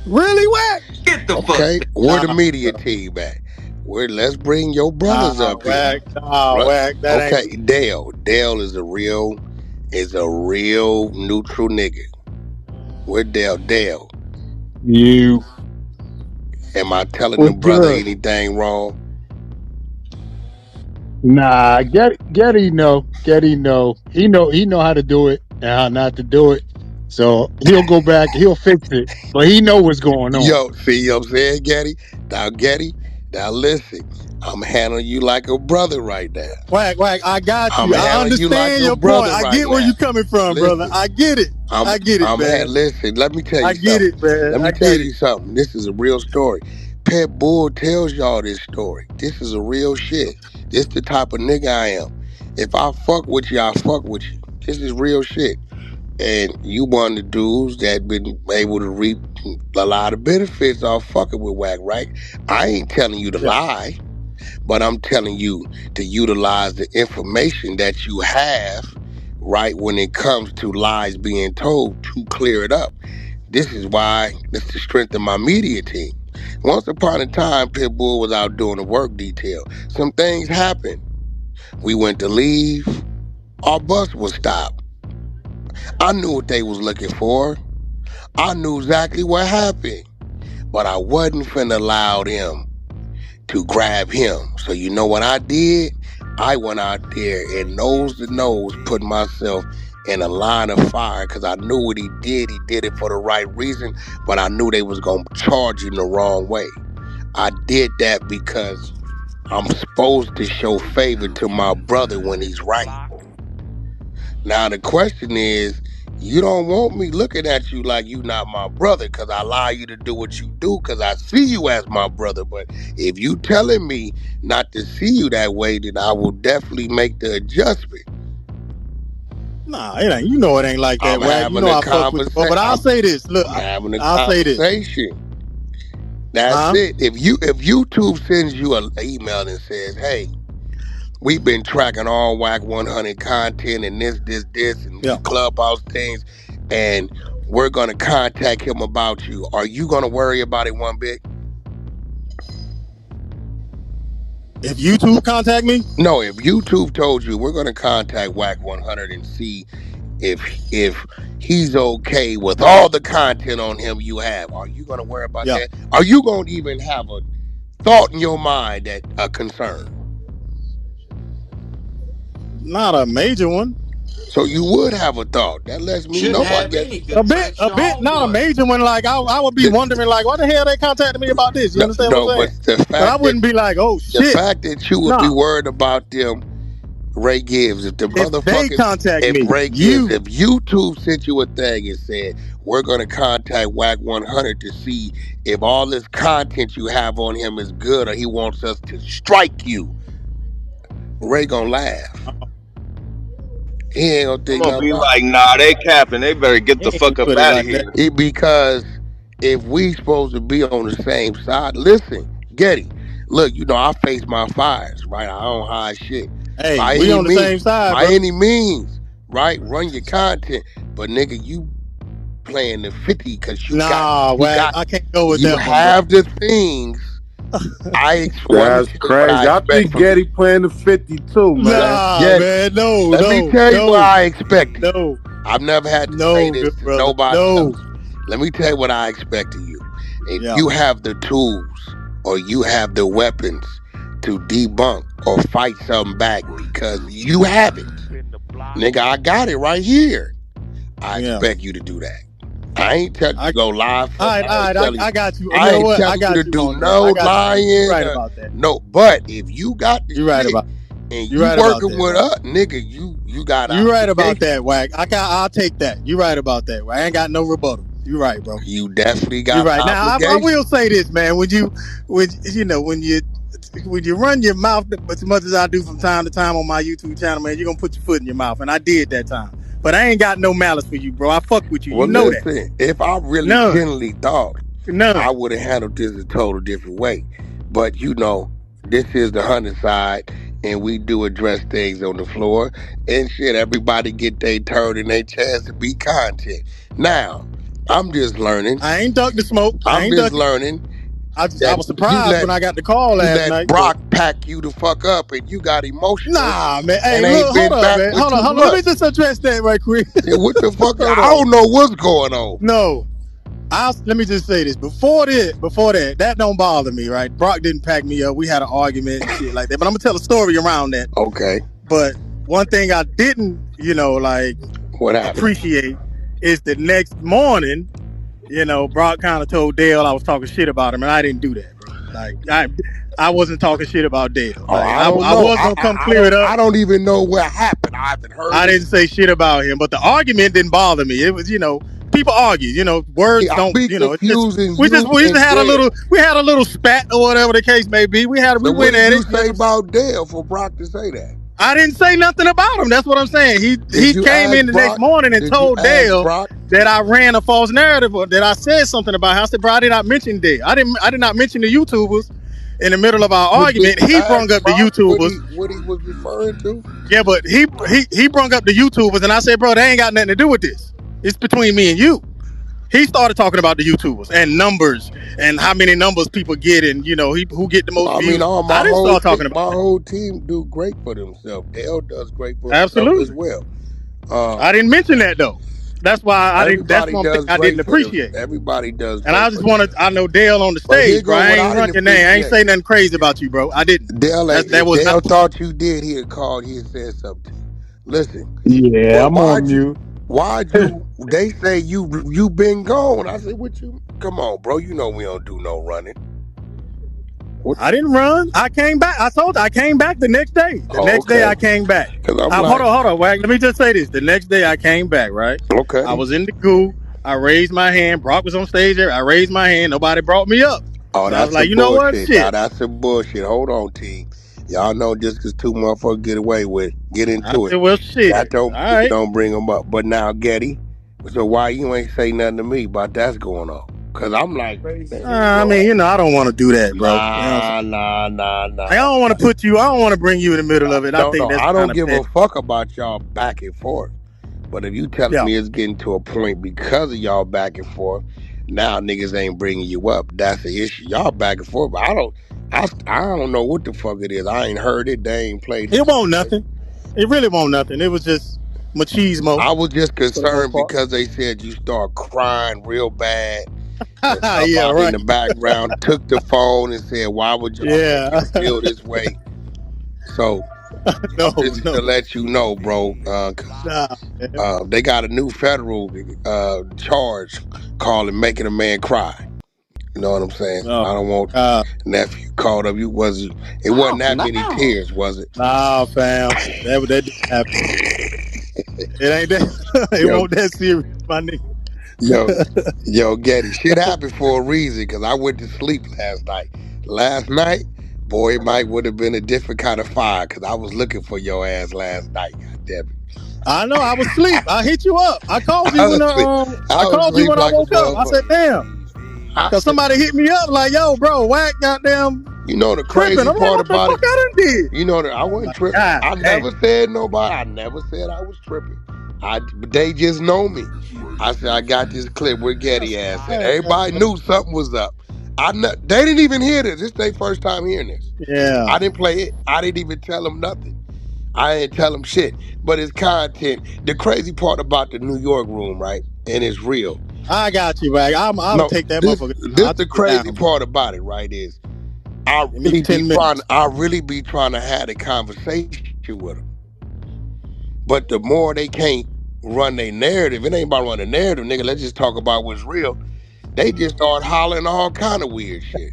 Really, Wack?
Get the fuck.
Okay, where the media team at? Let's bring your brothers up here.
Wack, that
okay, Dale. Dale is a real neutral nigga. Where Dale? Dale.
You.
Am I telling the brother anything wrong?
Nah, Geddy know. He know how to do it and how not to do it. So he'll go back, he'll fix it. But he know what's going on.
Yo, see what I'm saying, Geddy? Now listen, I'm handling you like a brother right now.
Wack, I got you. I understand your point. I get where you're coming from, brother. I get it. I get it, man.
Listen, let me tell you something.
I get it, man.
Let me tell you something. This is a real story. Pit Bull tells y'all this story. This is a real shit. This the type of nigga I am. If I fuck with you, I fuck with you. This is real shit. And you one of the dudes that been able to reap a lot of benefits off fucking with Wack, right? I ain't telling you to lie, but I'm telling you to utilize the information that you have, right, when it comes to lies being told to clear it up. This is why, this is the strength of my media team. Once upon a time, Pitbull was out doing the work detail. Some things happened. We went to leave. Our bus was stopped. I knew what they was looking for. I knew exactly what happened. But I wasn't finna allow them to grab him. So you know what I did? I went out there and nose to nose put myself in a line of fire because I knew what he did. He did it for the right reason, but I knew they was going to charge him the wrong way. I did that because I'm supposed to show favor to my brother when he's right. Now the question is, You don't want me looking at you like you not my brother because I allow you to do what you do because I see you as my brother. But if you telling me not to see you that way, then I will definitely make the adjustment.
Nah, it ain't. You know it ain't like that, Wack. You know I fuck with you, but I'll say this. Look, I'll say this.
That's it. If YouTube sends you an email and says, "Hey, we've been tracking all Wack 100 content and this, and these Clubhouse things, and we're gonna contact him about you," are you gonna worry about it one bit?
If YouTube contact me?
No, if YouTube told you we're gonna contact Wack 100 and see if he's okay with all the content on him you have, are you gonna worry about that? Are you gonna even have a thought in your mind that a concern?
Not a major one.
So you would have a thought. That lets me know, I guess.
A bit, not a major one. Like I would be wondering, like, why the hell they contacted me about this? You understand what I'm saying?
But the fact
I wouldn't be like, oh shit.
The fact that you would be worried about them, Ray Gibbs, if the motherfuckers,
they contact me,
Ray Gibbs, if YouTube sent you a thing and said, we're gonna contact Wack 100 to see if all this content you have on him is good or he wants us to strike you, Ray gonna laugh. He ain't gonna think
nothing. Be like, nah, they capping. They better get the fuck up out of here.
Because if we supposed to be on the same side, listen, Geddy, look, you know I face my fires, right? I don't hide shit.
Hey, we on the same side,
by any means, right? Run your content, but nigga, you playing the 50 because you got.
I can't go with that.
You have the things.
That's crazy. I think Geddy playing the 50 too, man.
Nah, man, no.
Let me tell you what I expected.
No,
I've never had to say this to nobody else. Let me tell you what I expect of you. If you have the tools or you have the weapons to debunk or fight something back because you have it, nigga, I got it right here. I expect you to do that. I ain't telling you to go live.
All right, I got you.
I ain't telling you to do no lying.
You're right about that.
No, but if you got the shit and you working with us, nigga, you got.
You right about that, Wack. I'll take that. You right about that. I ain't got no rebuttal. You right, bro.
You definitely got.
You right. Now I will say this, man. When you run your mouth as much as I do from time to time on my YouTube channel, man, you're gonna put your foot in your mouth, and I did that time. But I ain't got no malice for you, bro. I fuck with you.
Well,
you know
listen,
that.
If I really genuinely thought, I would have handled this a total different way. But you know, this is the 100 side, and we do address things on the floor. And shit, everybody get their turn and their chance to be content. Now, I'm just learning.
I ain't ducked the smoke.
I'm just learning.
I was surprised when I got the call last night.
Brock pack you the fuck up and you got emotional.
Nah, man. Hey, look, hold on, man. Hold on. Let me just address that right quick.
Yeah, what the fuck? I don't know what's going on.
No. Let me just say this. Before that don't bother me, right? Brock didn't pack me up. We had an argument and shit like that. But I'm going to tell a story around that.
Okay.
But one thing I didn't,
what happened?
Appreciate is the next morning, Brock kind of told Dale I was talking shit about him, and I didn't do that, bro. Like, I wasn't talking shit about Dale. Like, I was going to come clear it up.
I don't even know what happened. I haven't heard
I didn't say shit about him, but the argument didn't bother me. It was, people argue, words don't, we just had a little spat or whatever the case may be. We went at it.
What did you say about Dale for Brock to say that?
I didn't say nothing about him. That's what I'm saying. He came in the next morning and told Dale that I ran a false narrative or that I said something about him. I said, bro, I did not mention Dale. I did not mention the YouTubers in the middle of our argument. He brung up the YouTubers.
What he was referring to?
Yeah, but he brung up the YouTubers and I said, bro, they ain't got nothing to do with this. It's between me and you. He started talking about the YouTubers and numbers and how many numbers people get and who get the most views. I didn't start talking about
my whole team do great for themselves. Dale does great for himself as well.
I didn't mention that though. That's why I didn't. That's one thing I didn't appreciate.
Everybody does.
And I just wanted. I know Dale on the stage, bro. I ain't run your name. I ain't say nothing crazy about you, bro. I didn't.
Dale thought you did. He'd called. He'd said something. Listen.
Yeah, I'm on mute.
Why'd you? They say you been gone. I said, what you? Come on, bro. You know we don't do no running.
I didn't run. I came back. I told you I came back the next day. The
Oh,
next day
okay.
I came back.
Because I'm
Hold
like,
on, hold on, Wack. Let me just say this. The next day I came back, right?
okay.
I was in the goo. I raised my hand. Brock was on stage there. I raised my hand. Nobody brought me up.
Oh,
So I was
that's
like,
some
you know what?
bullshit. Now
Shit.
that's some bullshit. Hold on, team. Y'all know just because two motherfuckers get away with it, get
I
into it.
said, well, shit.
That don't
All
mean you
right.
don't bring them up. But now, Geddy, so why you ain't say nothing to me about that's going on? Because I'm like,
I mean, you know, I don't want to do that, bro. You know what I'm saying?
nah.
I don't want to put you. I don't want to bring you in the middle of it. I
No,
think that's
I
kind
don't
of
give a
petty.
fuck about y'all back and forth. But if you telling
Yeah.
me it's getting to a point because of y'all back and forth, now niggas ain't bringing you up. That's the issue. Y'all back and forth, but I don't know what the fuck it is. I ain't heard it. They ain't played the
It won't
conversation.
nothing. It really won't nothing. It was just machismo
I was just
for the most
concerned
part.
because they said you start crying real bad and
Yeah.
somebody in
Right.
the background took the phone and said, "Why would y'all make
Yeah.
him feel this way?" So
No.
I'm just
No.
to let you know, bro, because
Nah, man.
they got a new federal charge called making a man cry. You know what I'm saying?
No.
I don't want nephew caught up. It wasn't that many tears, was it?
Nah, fam. That didn't happen. It ain't that. It
Yo,
won't that serious, my nigga.
yo, yo, Geddy, shit happened for a reason because I went to sleep last night. Last night, boy, it might would have been a different kind of fire because I was looking for your ass last night. God damn it.
I know. I was asleep. I hit you up. I called you
I
when
was asleep,
I called you when I
like a
woke up. I said,
motherfucker.
damn.
I
Cause
said,
somebody hit me up like, yo, bro, Wack goddamn
you know the
tripping.
crazy
I'm like,
part
what the
about
fuck
it?
I done did?
You know that I
I'm
wasn't
like,
tripping.
God
I
damn.
never said nobody. I never said I was tripping. They just know me. I said I got this clip where Geddy ass said everybody knew something was up. They didn't even hear this. This is their first time hearing this.
Yeah.
I didn't play it. I didn't even tell them nothing. I didn't tell them shit. But it's content. The crazy part about the New York room, right? And it's real.
I got you, Wack. I'll
No,
take that
this
motherfucker down.
this
I'll
the
take it
crazy
down, bro.
part about it, right? Is
Give me 10 minutes.
I really be trying to have a conversation with them. But the more they can't run their narrative, it ain't about running the narrative, nigga. Let's just talk about what's real. They just start hollering all kind of weird shit,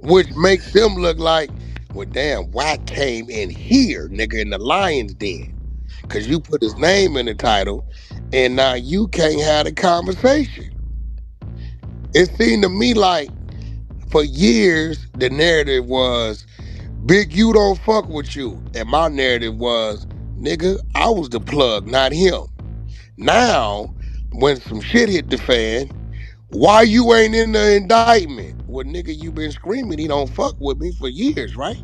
which makes them look like, well, damn, Wack came in here, nigga, in the lion's den, cause you put his name in the title, and now you can't have a conversation. It seemed to me like for years the narrative was Big U don't fuck with you. And my narrative was, nigga, I was the plug, not him. Now, when some shit hit the fan, why you ain't in the indictment? Well, nigga, you been screaming he don't fuck with me for years, right?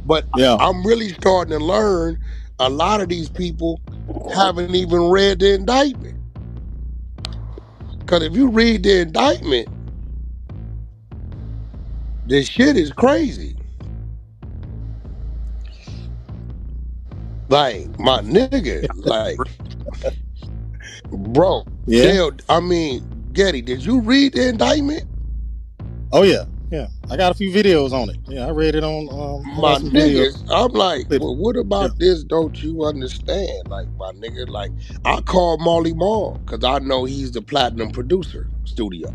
But
Yeah.
I'm really starting to learn a lot of these people haven't even read the indictment. Because if you read the indictment, this shit is crazy. Like, my nigga, like, bro,
Yeah.
Geddy, did you read the indictment?
Oh yeah. Yeah. I got a few videos on it. Yeah, I read it on I
My
got some videos.
niggas, I'm like,
With it.
well, what
Yeah.
about this don't you understand? Like, my nigga, like, I called Marley Marl, because I know he's the platinum producer studio.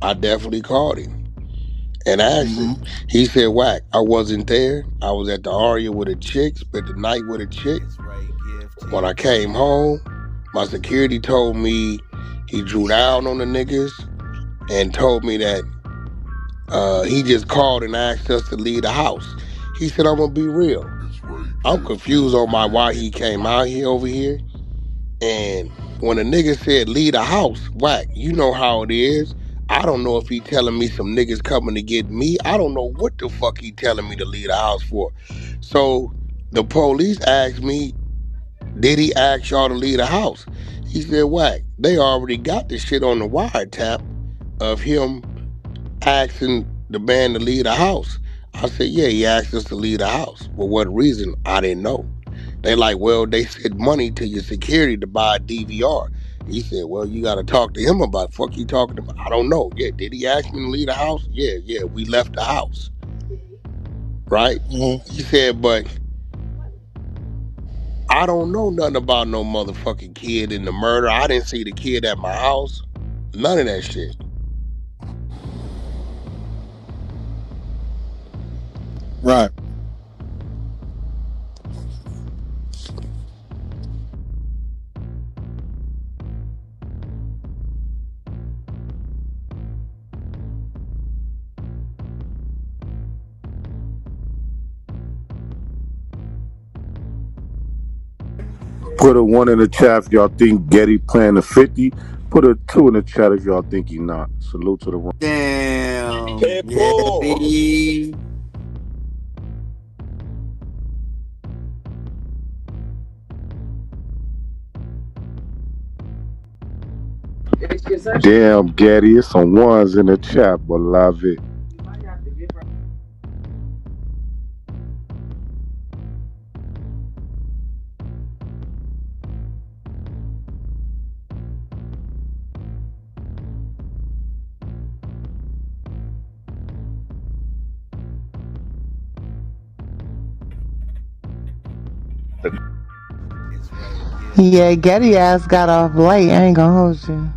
I definitely called him and asked him. He said, Wack, I wasn't there. I was at the Aria with a chick, spent the night with a chick. When I came home, my security told me he drew down on the niggas and told me that he just called and asked us to leave the house. He said, I'm gonna be real. I'm confused on why he came out here over here. And when a nigga said leave the house, Wack, you know how it is. I don't know if he telling me some niggas coming to get me. I don't know what the fuck he telling me to leave the house for. So the police asked me, did he ask y'all to leave the house? He said, Wack, they already got the shit on the wiretap of him asking the man to leave the house. I said, yeah, he asked us to leave the house. For what reason? I didn't know. They like, well, they sent money to your security to buy a DVR. He said, well, you got to talk to him about it. Fuck you talking about? I don't know. Yeah, did he ask me to leave the house? Yeah, we left the house. Right? He said, but I don't know nothing about no motherfucking kid in the murder. I didn't see the kid at my house. None of that shit.
Right.
Put a 1 in the chat if y'all think Geddy playing the 50. Put a 2 in the chat if y'all think he not. Salute to the room.
Damn, Geddy.
Damn, Geddy, it's some 1s in the chat, but love it.
Yeah, Geddy ass got off late. I ain't gonna hold you.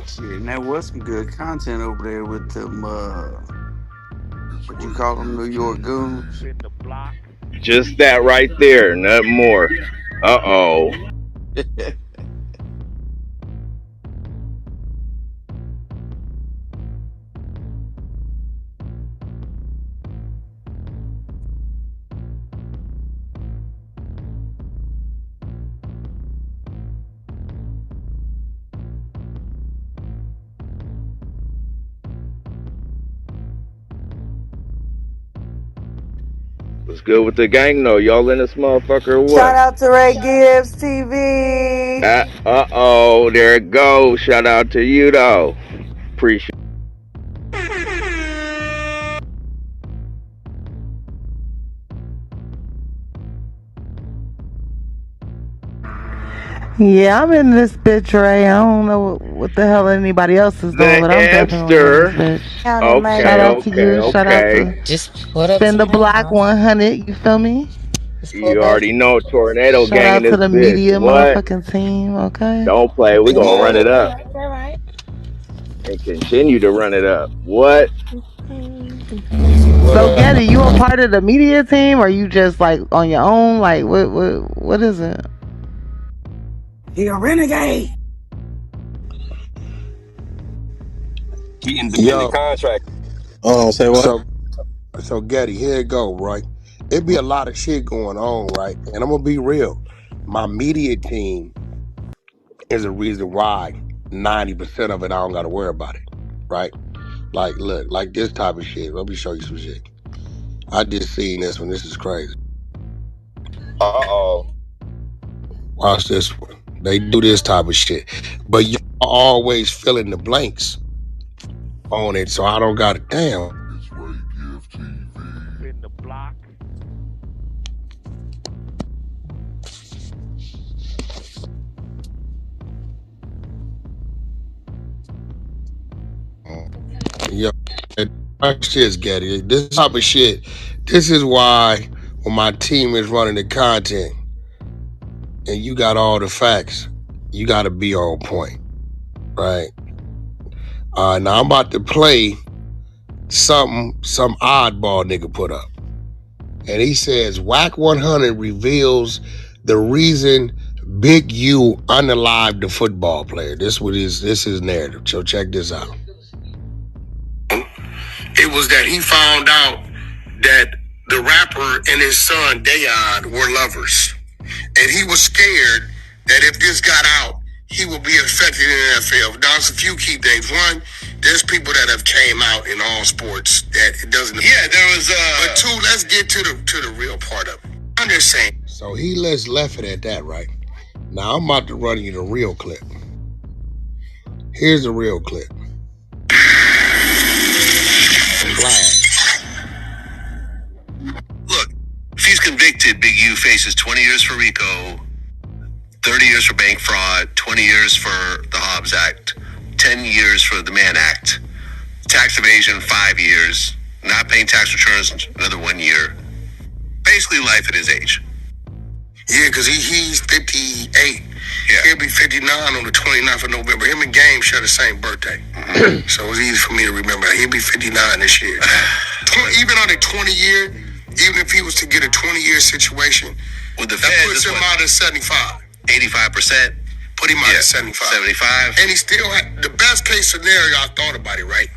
Shit, and that was some good content over there with them, what you call them, New York Goons.
Just that right there, nothing more. Uh-oh. What's good with the gang though? Y'all in this motherfucker or
Shout
what?
out to Ray Gibbs TV.
Uh-oh, there it goes. Shout out to you though. Appreciate
Yeah, I'm in this bitch, Ray. I don't know what the hell anybody else is doing,
the
but I'm definitely in this
Amster.
bitch. Shout
Okay,
out to
okay,
you. Shout out
okay.
to
Just put up
Spin the
some
Block
headphones.
100. You feel me?
Just
You
pull up.
already know Tornado
Shout
Gang in
out to
this
the
bitch.
media
What?
motherfucking team. Okay.
Don't play. We
All
gonna run
right,
it
all
up
right, all right.
and continue to run it up. What?
So Geddy, you a part of the media team, or you just like on your own? Like what is it?
He a renegade.
He independent
Yo,
contract.
Oh, say what?
so Getty, here it go, right? It be a lot of shit going on, right? And I'm gonna be real. My media team is a reason why 90% of it I don't gotta worry about it. Right? Like look, like this type of shit. Let me show you some shit. I just seen this one. This is crazy.
Uh-oh.
Watch this one. They do this type of shit. But you always fill in the blanks on it, so I don't gotta damn.
It's Ray Gift TV.
In the block.
Yo, watch this, Geddy. This type of shit. This is why when my team is running the content and you got all the facts, you got to be on point, right? Now I'm about to play some oddball nigga put up, and he says Wack 100 reveals the reason Big U unalived the football player. This is narrative. So check this out. It was that he found out that the rapper and his son Dayon were lovers, and he was scared that if this got out, he would be affected in the NFL. Now, there's a few key things. One, there's people that have came out in all sports that it doesn't. Yeah, there was. But two, let's get to the real part of it. I'm just saying. So he left it at that, right? Now I'm about to run you the real clip. Here's the real clip. I'm glad.
Look, if he's convicted, Big U faces 20 years for Rico, 30 years for bank fraud, 20 years for the Hobbs Act, 10 years for the Mann Act, tax evasion 5 years, not paying tax returns another 1 year. Basically life at his age.
Yeah, because he's 58. Yeah. He'll be 59 on the 29th of November. Him and Game share the same birthday. So it's easy for me to remember. He'll be 59 this year. Even on a 20-year, even if he was to get a 20-year situation,
with the
that
feds,
puts him out at 75.
85%.
Put him out at 75.
75.
And he still had the best case scenario. I thought about it, right?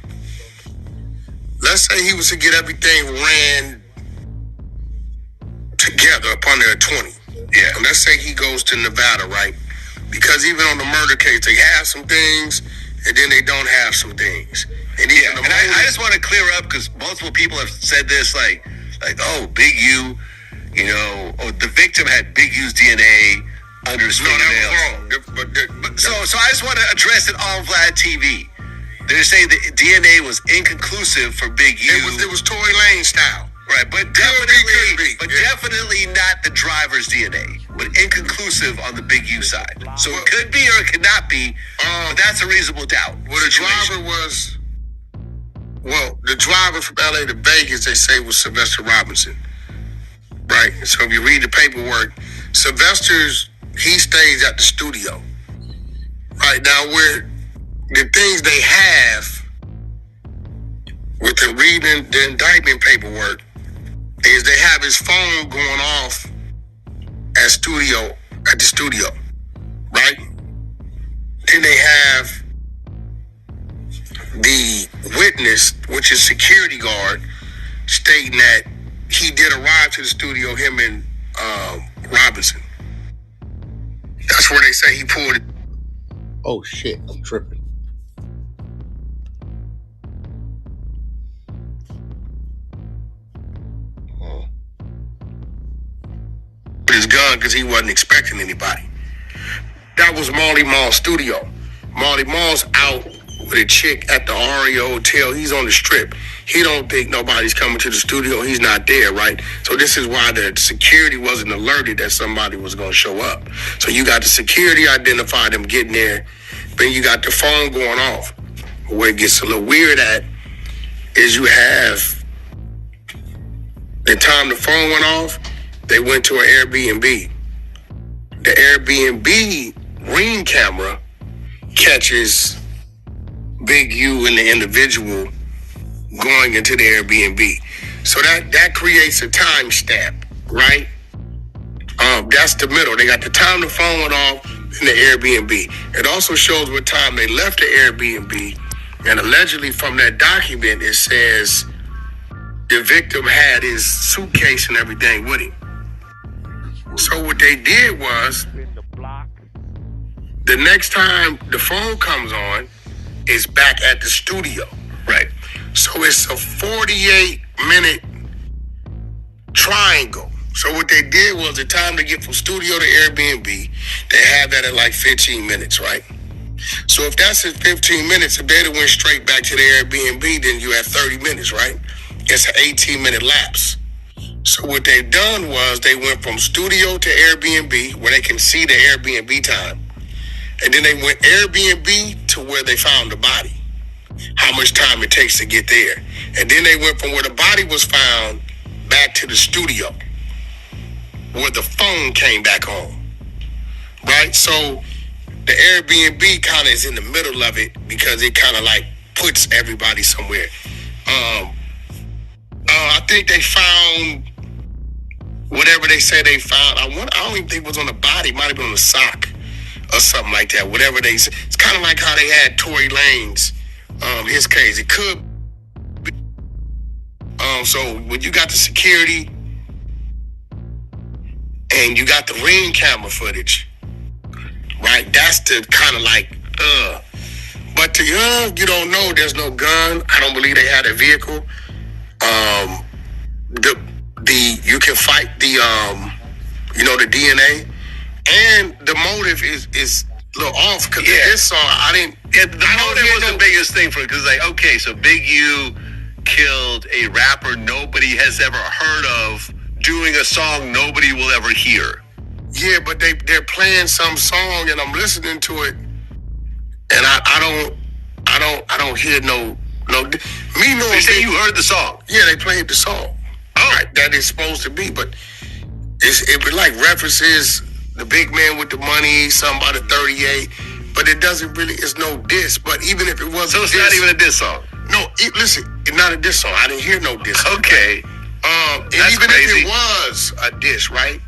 Let's say he was to get everything ran together up under a 20. Yeah. And let's say he goes to Nevada, right? Because even on the murder case, they have some things, and then they don't have some things. And
I just want to clear up, because multiple people have said this, like, oh, Big U, you know, the victim had Big U's DNA under his fingernails. So I just want to address it on Vlad TV. They're saying the DNA was inconclusive for Big U.
It was Tory Lane style.
Right, but definitely not the driver's DNA, but inconclusive on the Big U side. So it could be or it could not be, but that's a reasonable doubt.
Well, the driver from LA to Vegas, they say, was Sylvester Robinson. Right? So if you read the paperwork, he stays at the studio. Right now, where the things they have with the reading the indictment paperwork is they have his phone going off at the studio, right? Then they have the witness, which is security guard, stating that he did arrive to the studio, him and Robinson. That's where they say he pulled it.
Oh shit, I'm tripping.
His gun because he wasn't expecting anybody. That was Marley Marl's studio. Marley Marl's out with a chick at the Aria Hotel. He's on the strip. He don't think nobody's coming to the studio. He's not there, right? So this is why the security wasn't alerted that somebody was going to show up. So you got the security identified them getting there. Then you got the phone going off. Where it gets a little weird at is you have the time the phone went off, they went to an Airbnb. The Airbnb Ring camera catches Big U and the individual going into the Airbnb. So that creates a timestamp, right? That's the middle. They got the time the phone went off in the Airbnb. It also shows what time they left the Airbnb. And allegedly from that document, it says the victim had his suitcase and everything with him. So what they did was, the next time the phone comes on, is back at the studio. Right. So it's a 48-minute triangle. So what they did was, the time to get from studio to Airbnb, they had that at like 15 minutes, right? So if that's at 15 minutes, if they'd have went straight back to the Airbnb, then you have 30 minutes, right? It's an 18-minute lapse. So what they've done was, they went from studio to Airbnb, where they can see the Airbnb time. And then they went Airbnb to where they found the body, how much time it takes to get there. And then they went from where the body was found back to the studio, where the phone came back on, right? So the Airbnb kind of is in the middle of it, because it kind of like puts everybody somewhere. I think they found whatever they say they found. I don't even think it was on the body. It might have been on the sock or something like that. Whatever they say. It's kind of like how they had Tory Lane's, his case. It could be. So when you got the security and you got the Ring camera footage, right? That's the kind of like, But to you don't know, there's no gun. I don't believe they had a vehicle. You can fight the the DNA, and the motive is a little off, because this song the motive was the biggest thing for it, because like, okay, so Big U killed a rapper nobody has ever heard of doing a song nobody will ever hear. Yeah, but they're playing some song and I'm listening to it, and I don't hear no. Me knowing. You say you heard the song? Yeah, they played the song. Oh, right, that is supposed to be, but it like references the big man with the money, something about a 38, but it doesn't really, it's no diss. But even if it wasn't,
so it's not even a diss song.
No, listen, it's not a diss song. I didn't hear no diss.
Okay.
And even crazy. If it was a diss, right?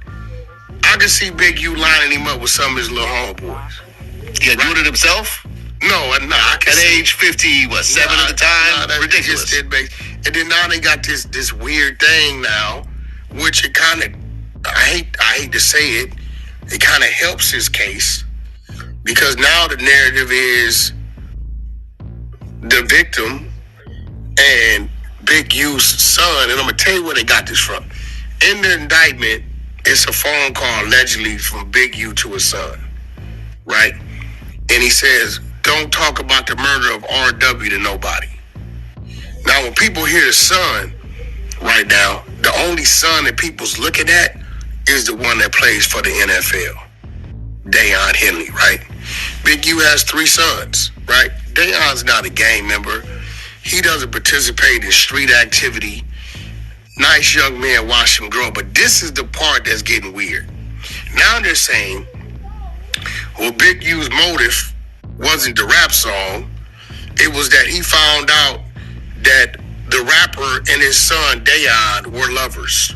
I can see Big U lining him up with some of his little homeboys.
Yeah, doing it himself?
No, I can
at age 50, what, 7 at the time?
Nah, ridiculous. And then now they got this weird thing now, which it kind of, I hate to say it, it kind of helps his case, because now the narrative is the victim and Big U's son, and I'm gonna tell you where they got this from. In the indictment, it's a phone call allegedly from Big U to his son, right? And he says, don't talk about the murder of RW to nobody. Now, when people hear the son right now, the only son that people's looking at is the one that plays for the NFL, Deion Henley, right? Big U has 3 sons, right? Deion's not a gang member. He doesn't participate in street activity. Nice young man, watch him grow. But this is the part that's getting weird. Now they're saying, well, Big U's motive wasn't the rap song. It was that he found out that the rapper and his son, Deion, were lovers.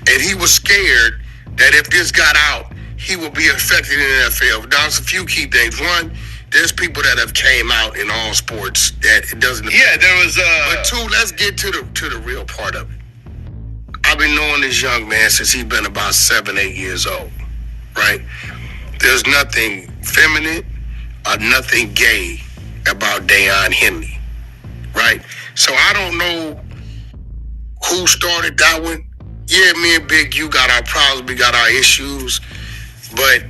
And he was scared that if this got out, he would be affected in the NFL. Now, there's a few key things. One, there's people that have came out in all sports that it doesn't affect.
Yeah, there was
But 2, let's get to the real part of it. I've been knowing this young man since he's been about 7, 8 years old, right? There's nothing feminine or nothing gay about Deion Henley, right? So I don't know who started that one. Yeah, me and Big U got our problems, we got our issues, but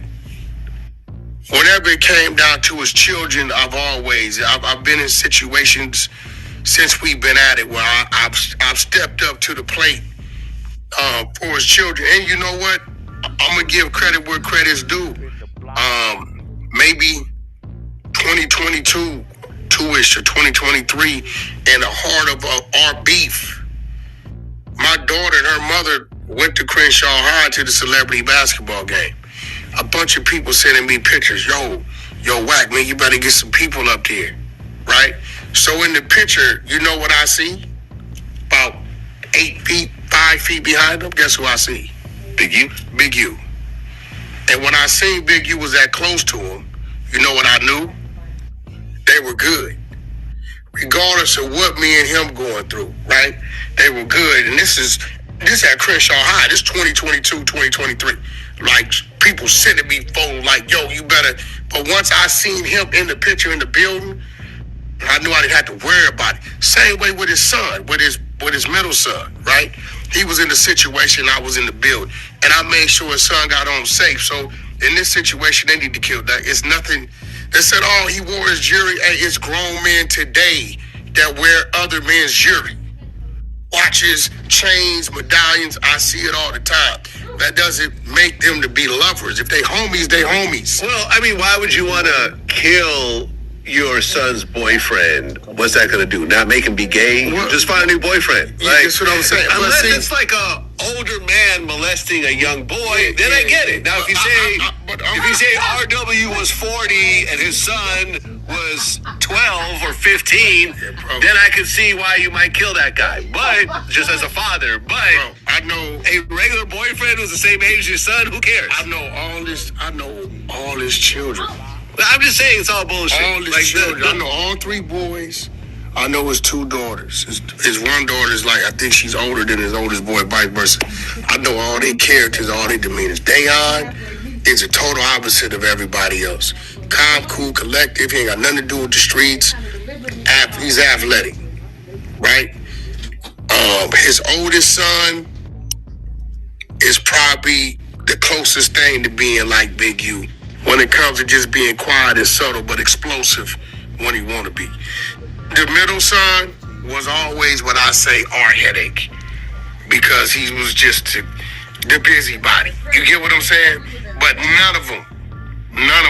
whenever it came down to his children, I've been in situations since we've been at it where I've stepped up to the plate for his children. And you know what? I'm gonna give credit where credit's due. Maybe 2022, 2-ish or 2023, in the heart of our beef, my daughter and her mother went to Crenshaw High to the celebrity basketball game. A bunch of people sending me pictures. Yo, Wack, man, you better get some people up there, right? So in the picture, you know what I see? About 8 feet, 5 feet behind them. Guess who I see?
Big U?
Big U. And when I seen Big U was that close to him, you know what I knew? They were good. Regardless of what me and him going through, right? They were good. And this at Crenshaw High. This 2022, 2023. Like, people sending me photos like, yo, you better. But once I seen him in the picture in the building, I knew I didn't have to worry about it. Same way with his son, with his middle son, right? He was in the situation, I was in the building. And I made sure his son got home safe. So in this situation, they need to kill that. It's nothing. They said, oh, he wore his jewelry. Hey, it's grown men today that wear other men's jewelry. Watches, chains, medallions. I see it all the time. That doesn't make them to be lovers. If they homies, they homies.
Well, I mean, why would you want to kill your son's boyfriend? What's that going to do? Not make him be gay? Well, just find a new boyfriend.
Yeah, that's what I'm saying.
Unless it's like a older man molesting a young boy, then I get it. Now, if you say RW was 40 and his son was 12 or 15, then I could see why you might kill that guy. But just as a father,
I know
a regular boyfriend who's the same age as your son, who cares?
I know all his children.
I'm just saying it's all bullshit.
All his children. I know all 3 boys. I know his 2 daughters. His one daughter is like, I think she's older than his oldest boy, vice versa. I know all their characters, all their demeanors. Deion is a total opposite of everybody else. Calm, cool, collective. He ain't got nothing to do with the streets. He's athletic, right? His oldest son is probably the closest thing to being like Big U when it comes to just being quiet and subtle but explosive when he want to be. The middle son was always what I say our headache, because he was just the busybody. You get what I'm saying? But none of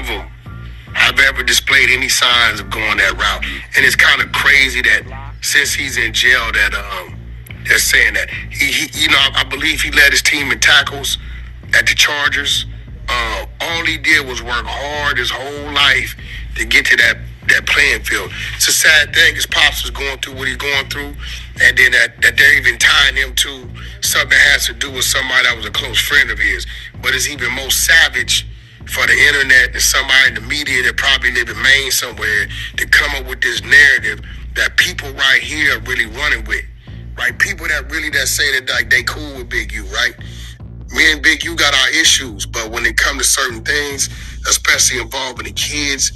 them have ever displayed any signs of going that route. And it's kind of crazy that since he's in jail that they're saying that. He I believe he led his team in tackles at the Chargers. All he did was work hard his whole life to get to that playing field. It's a sad thing his pops is going through what he's going through, and then that they're even tying him to something that has to do with somebody that was a close friend of his. But it's even more savage for the internet and somebody in the media that probably live in Maine somewhere to come up with this narrative that people right here are really running with. Right? People that say that like they cool with Big U, right? Me and Big U got our issues, but when it comes to certain things, especially involving the kids,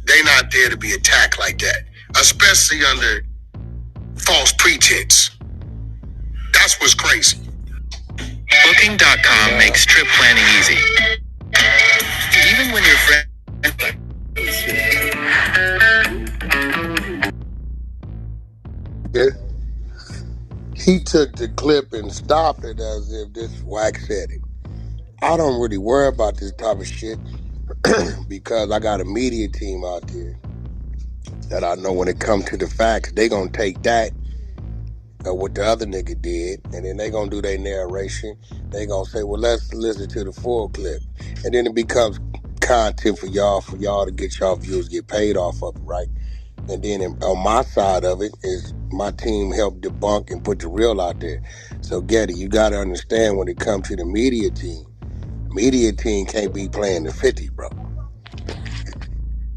they not there to be attacked like that. Especially under false pretense. That's what's crazy.
Booking.com makes trip planning easy. Even when your friend...
He took the clip and stopped it as if this Wack said it. I don't really worry about this type of shit because I got a media team out there that I know when it comes to the facts, they gonna take that what the other nigga did, and then they gonna do their narration. They gonna say, well, let's listen to the full clip. And then it becomes content for y'all to get y'all views, get paid off of it, right? And then on my side of it is my team helped debunk and put the real out there. So Geddy, you gotta understand when it comes to the media team can't be playing the 50, bro.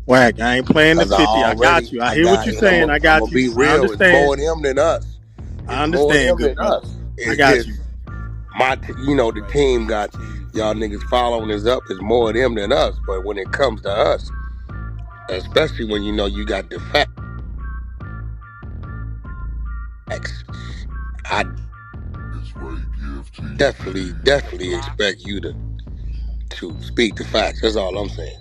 Wack, I ain't playing the 50. I got you. I hear what you're saying. I got you.
I'm gonna be real. It's more them than us.
I understand, good brother. I got you.
The team got y'all niggas following us up. It's more of them than us. But when it comes to us, especially when you know you got the facts, I definitely expect you to speak the facts. That's all I'm saying.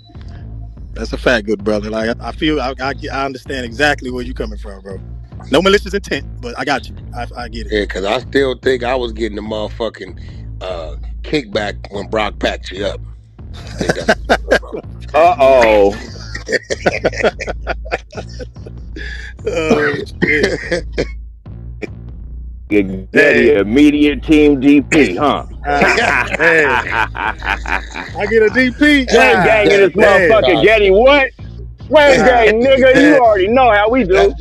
That's a fact, good brother. Like I feel I understand exactly where you're coming from, bro. No malicious intent, but I got you. I get it.
Yeah, because I still think I was getting the motherfucking kickback when Brock packed you up.
Uh-oh.
Oh, shit.
Geddy, immediate team DP, huh?
Hey. I get a DP.
Wayne gang in this motherfucker. Geddy, what? Wayne gang, nigga, you already know how we do.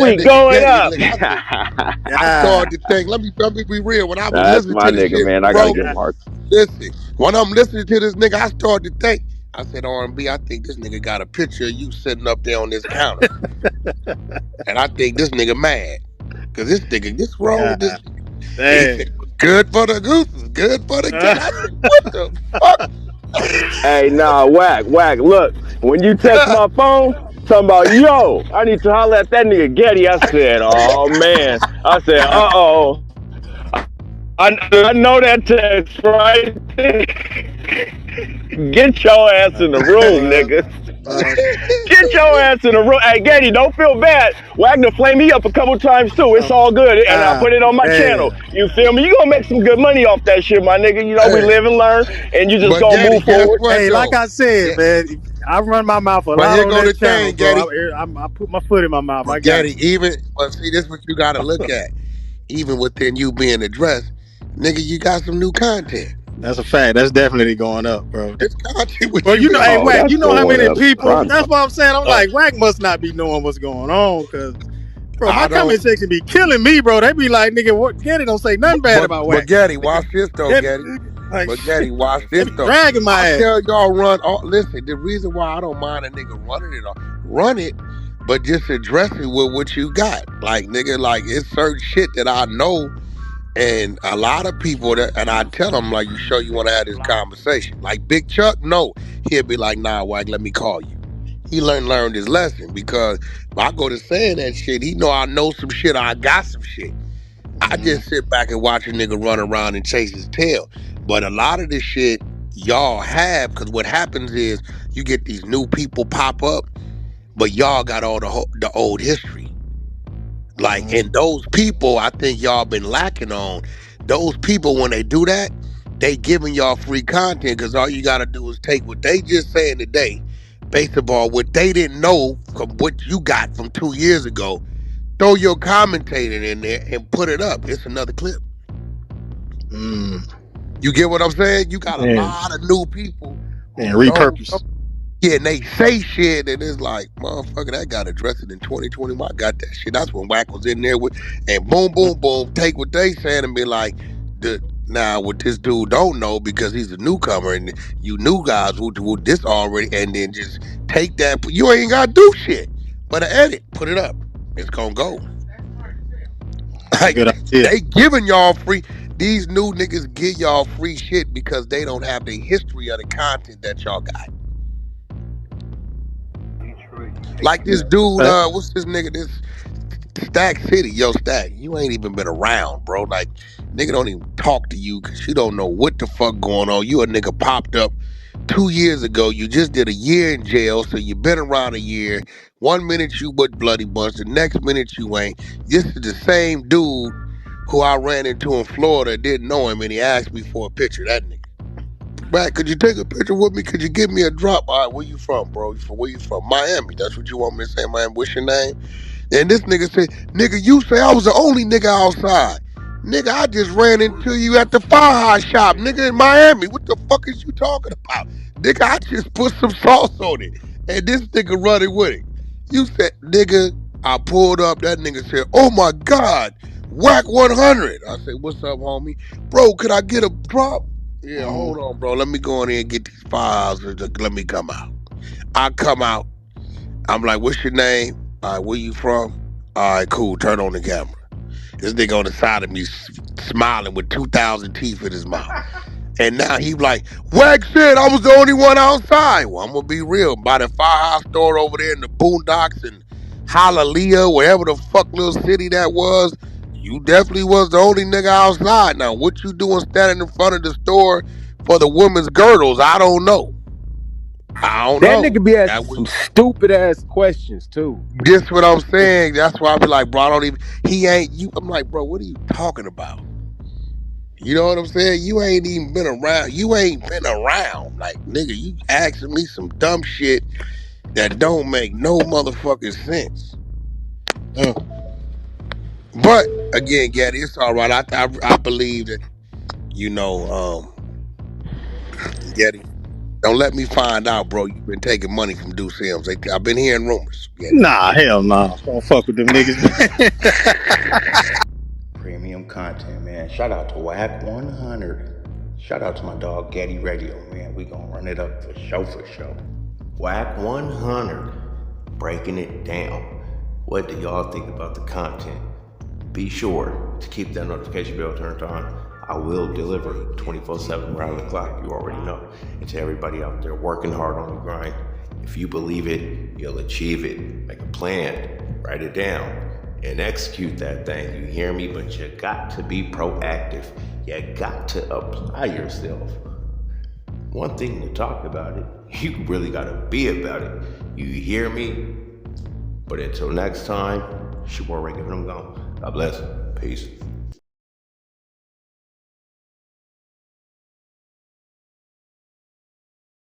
We going up.
I started to think, let me be real. When I was listening
my
to this
nigga,
shit,
man. I gotta get marked.
Listen, when I'm listening to this nigga, I started to think. I said, R&B, I think this nigga got a picture of you sitting up there on this counter. And I think this nigga mad. Because this nigga, this wrong with this nigga. Good for the gooses, good for the kid. I said, what the fuck?
Hey, nah, Wack, look. When you text my phone, talking about, yo, I need to holler at that nigga Geddy. I said, oh, man. I said, uh-oh. I know that text right there. Get your ass in the room, nigga. Get your ass in the room. Hey, Geddy, don't feel bad. Wagner flamed me up a couple times, too. It's all good. And I put it on my channel. You feel me? You gonna make some good money off that shit, my nigga. You know, we live and learn, and you just gonna move forward.
Hey, like I said, man, I run my mouth a lot on that channel, bro. I put my foot in my mouth. I got
Geddy, see, this is what you gotta look at. Even within you being addressed, nigga, you got some new content.
That's a fact. That's definitely going up, bro.
It's content with
well, you know, hey, Wack, you know how many people? That's what I'm saying. I'm like, Wack must not be knowing what's going on, because, bro, my comment section be killing me, bro. They be like, nigga, what? Geddy don't say nothing bad about Wack.
But Geddy, watch this though, Geddy. But Geddy, watch this though.
Dragging my ass.
Tell y'all listen, the reason why I don't mind a nigga run it, but just address it with what you got. Like, nigga, like, it's certain shit that I know. And a lot of people and I tell them, like, you sure you want to have this conversation? Like Big Chuck, no. He'll be like, nah, Wack, let me call you. He learned his lesson, because if I go to saying that shit, he know I know some shit or I got some shit. I just sit back and watch a nigga run around and chase his tail. But a lot of this shit y'all have, because what happens is you get these new people pop up, but y'all got all the old history. Like, and those people, I think y'all been lacking on. Those people, when they do that, they giving y'all free content, because all you got to do is take what they just saying today, based upon what they didn't know from what you got from 2 years ago, throw your commentator in there and put it up. It's another clip. You get what I'm saying? You got a
And
lot of new people who don't know.
repurpose.
Yeah, and they say shit, and it's like, motherfucker, that got addressed in 2020. I got that shit. That's when Wack was in there with, and boom, boom, boom, take what they saying and be like, now what this dude don't know because he's a newcomer, and you new guys who do this already, and then just take that. You ain't got to do shit but an edit, put it up. It's gonna go. Like,
Good idea.
they giving y'all free. These new niggas give y'all free shit because they don't have the history of the content that y'all got. Like this dude, what's this nigga? This Stack City, yo, Stack. You ain't even been around, bro. Like, nigga don't even talk to you because you don't know what the fuck going on. You a nigga popped up 2 years ago. You just did a year in jail, so you been around a year. 1 minute you with Bloody Bunch, the next minute you ain't. This is the same dude who I ran into in Florida, didn't know him, and he asked me for a picture. That nigga. Back, could you take a picture with me? Could you give me a drop? All right, where you from, bro? Where you from? Miami. That's what you want me to say, Miami. What's your name? And this nigga said, nigga, you say I was the only nigga outside. Nigga, I just ran into you at the Fire Shop, nigga, in Miami. What the fuck is you talking about? Nigga, I just put some sauce on it. And this nigga running with it. You said, nigga, I pulled up. That nigga said, oh my God, Wack 100. I said, what's up, homie? Bro, could I get a drop? Yeah, hold on, bro. Let me go in there and get these files. Let me come out. I come out. I'm like, what's your name? All right, where you from? All right, cool. Turn on the camera. This nigga on the side of me smiling with 2,000 teeth in his mouth. And now he like, Wack said I was the only one outside. Well, I'm going to be real. By the firehouse store over there in the boondocks and Hallelujah, wherever the fuck little city that was, you definitely was the only nigga outside. Now, what you doing standing in front of the store for the women's girdles, I don't know. I don't know.
That nigga be asking some stupid ass questions too.
Just what I'm saying. That's why I be like, bro, I don't even. He ain't you. I'm like, bro, what are you talking about? You know what I'm saying? You ain't even been around. You ain't been around. Like, nigga, you asking me some dumb shit that don't make no motherfucking sense. But again, Geddy, it's all right. I believe that, you know, Geddy. Don't let me find out, bro. You've been taking money from Deuce Sims. I've been hearing rumors. Geddy.
Nah, hell no. Don't fuck with them niggas.
Premium content, man. Shout out to Wack 100. Shout out to my dog Geddy Radio, man. We gonna run it up for show. Wack 100. Breaking it down. What do y'all think about the content? Be sure to keep that notification bell turned on. I will deliver 24/7 around the clock, you already know. And to everybody out there working hard on the grind, if you believe it, you'll achieve it. Make a plan, write it down, and execute that thing. You hear me? But you got to be proactive. You got to apply yourself. One thing to talk about it, you really got to be about it. You hear me? But until next time, it's your boy Rico, I'm gone. God bless. Peace.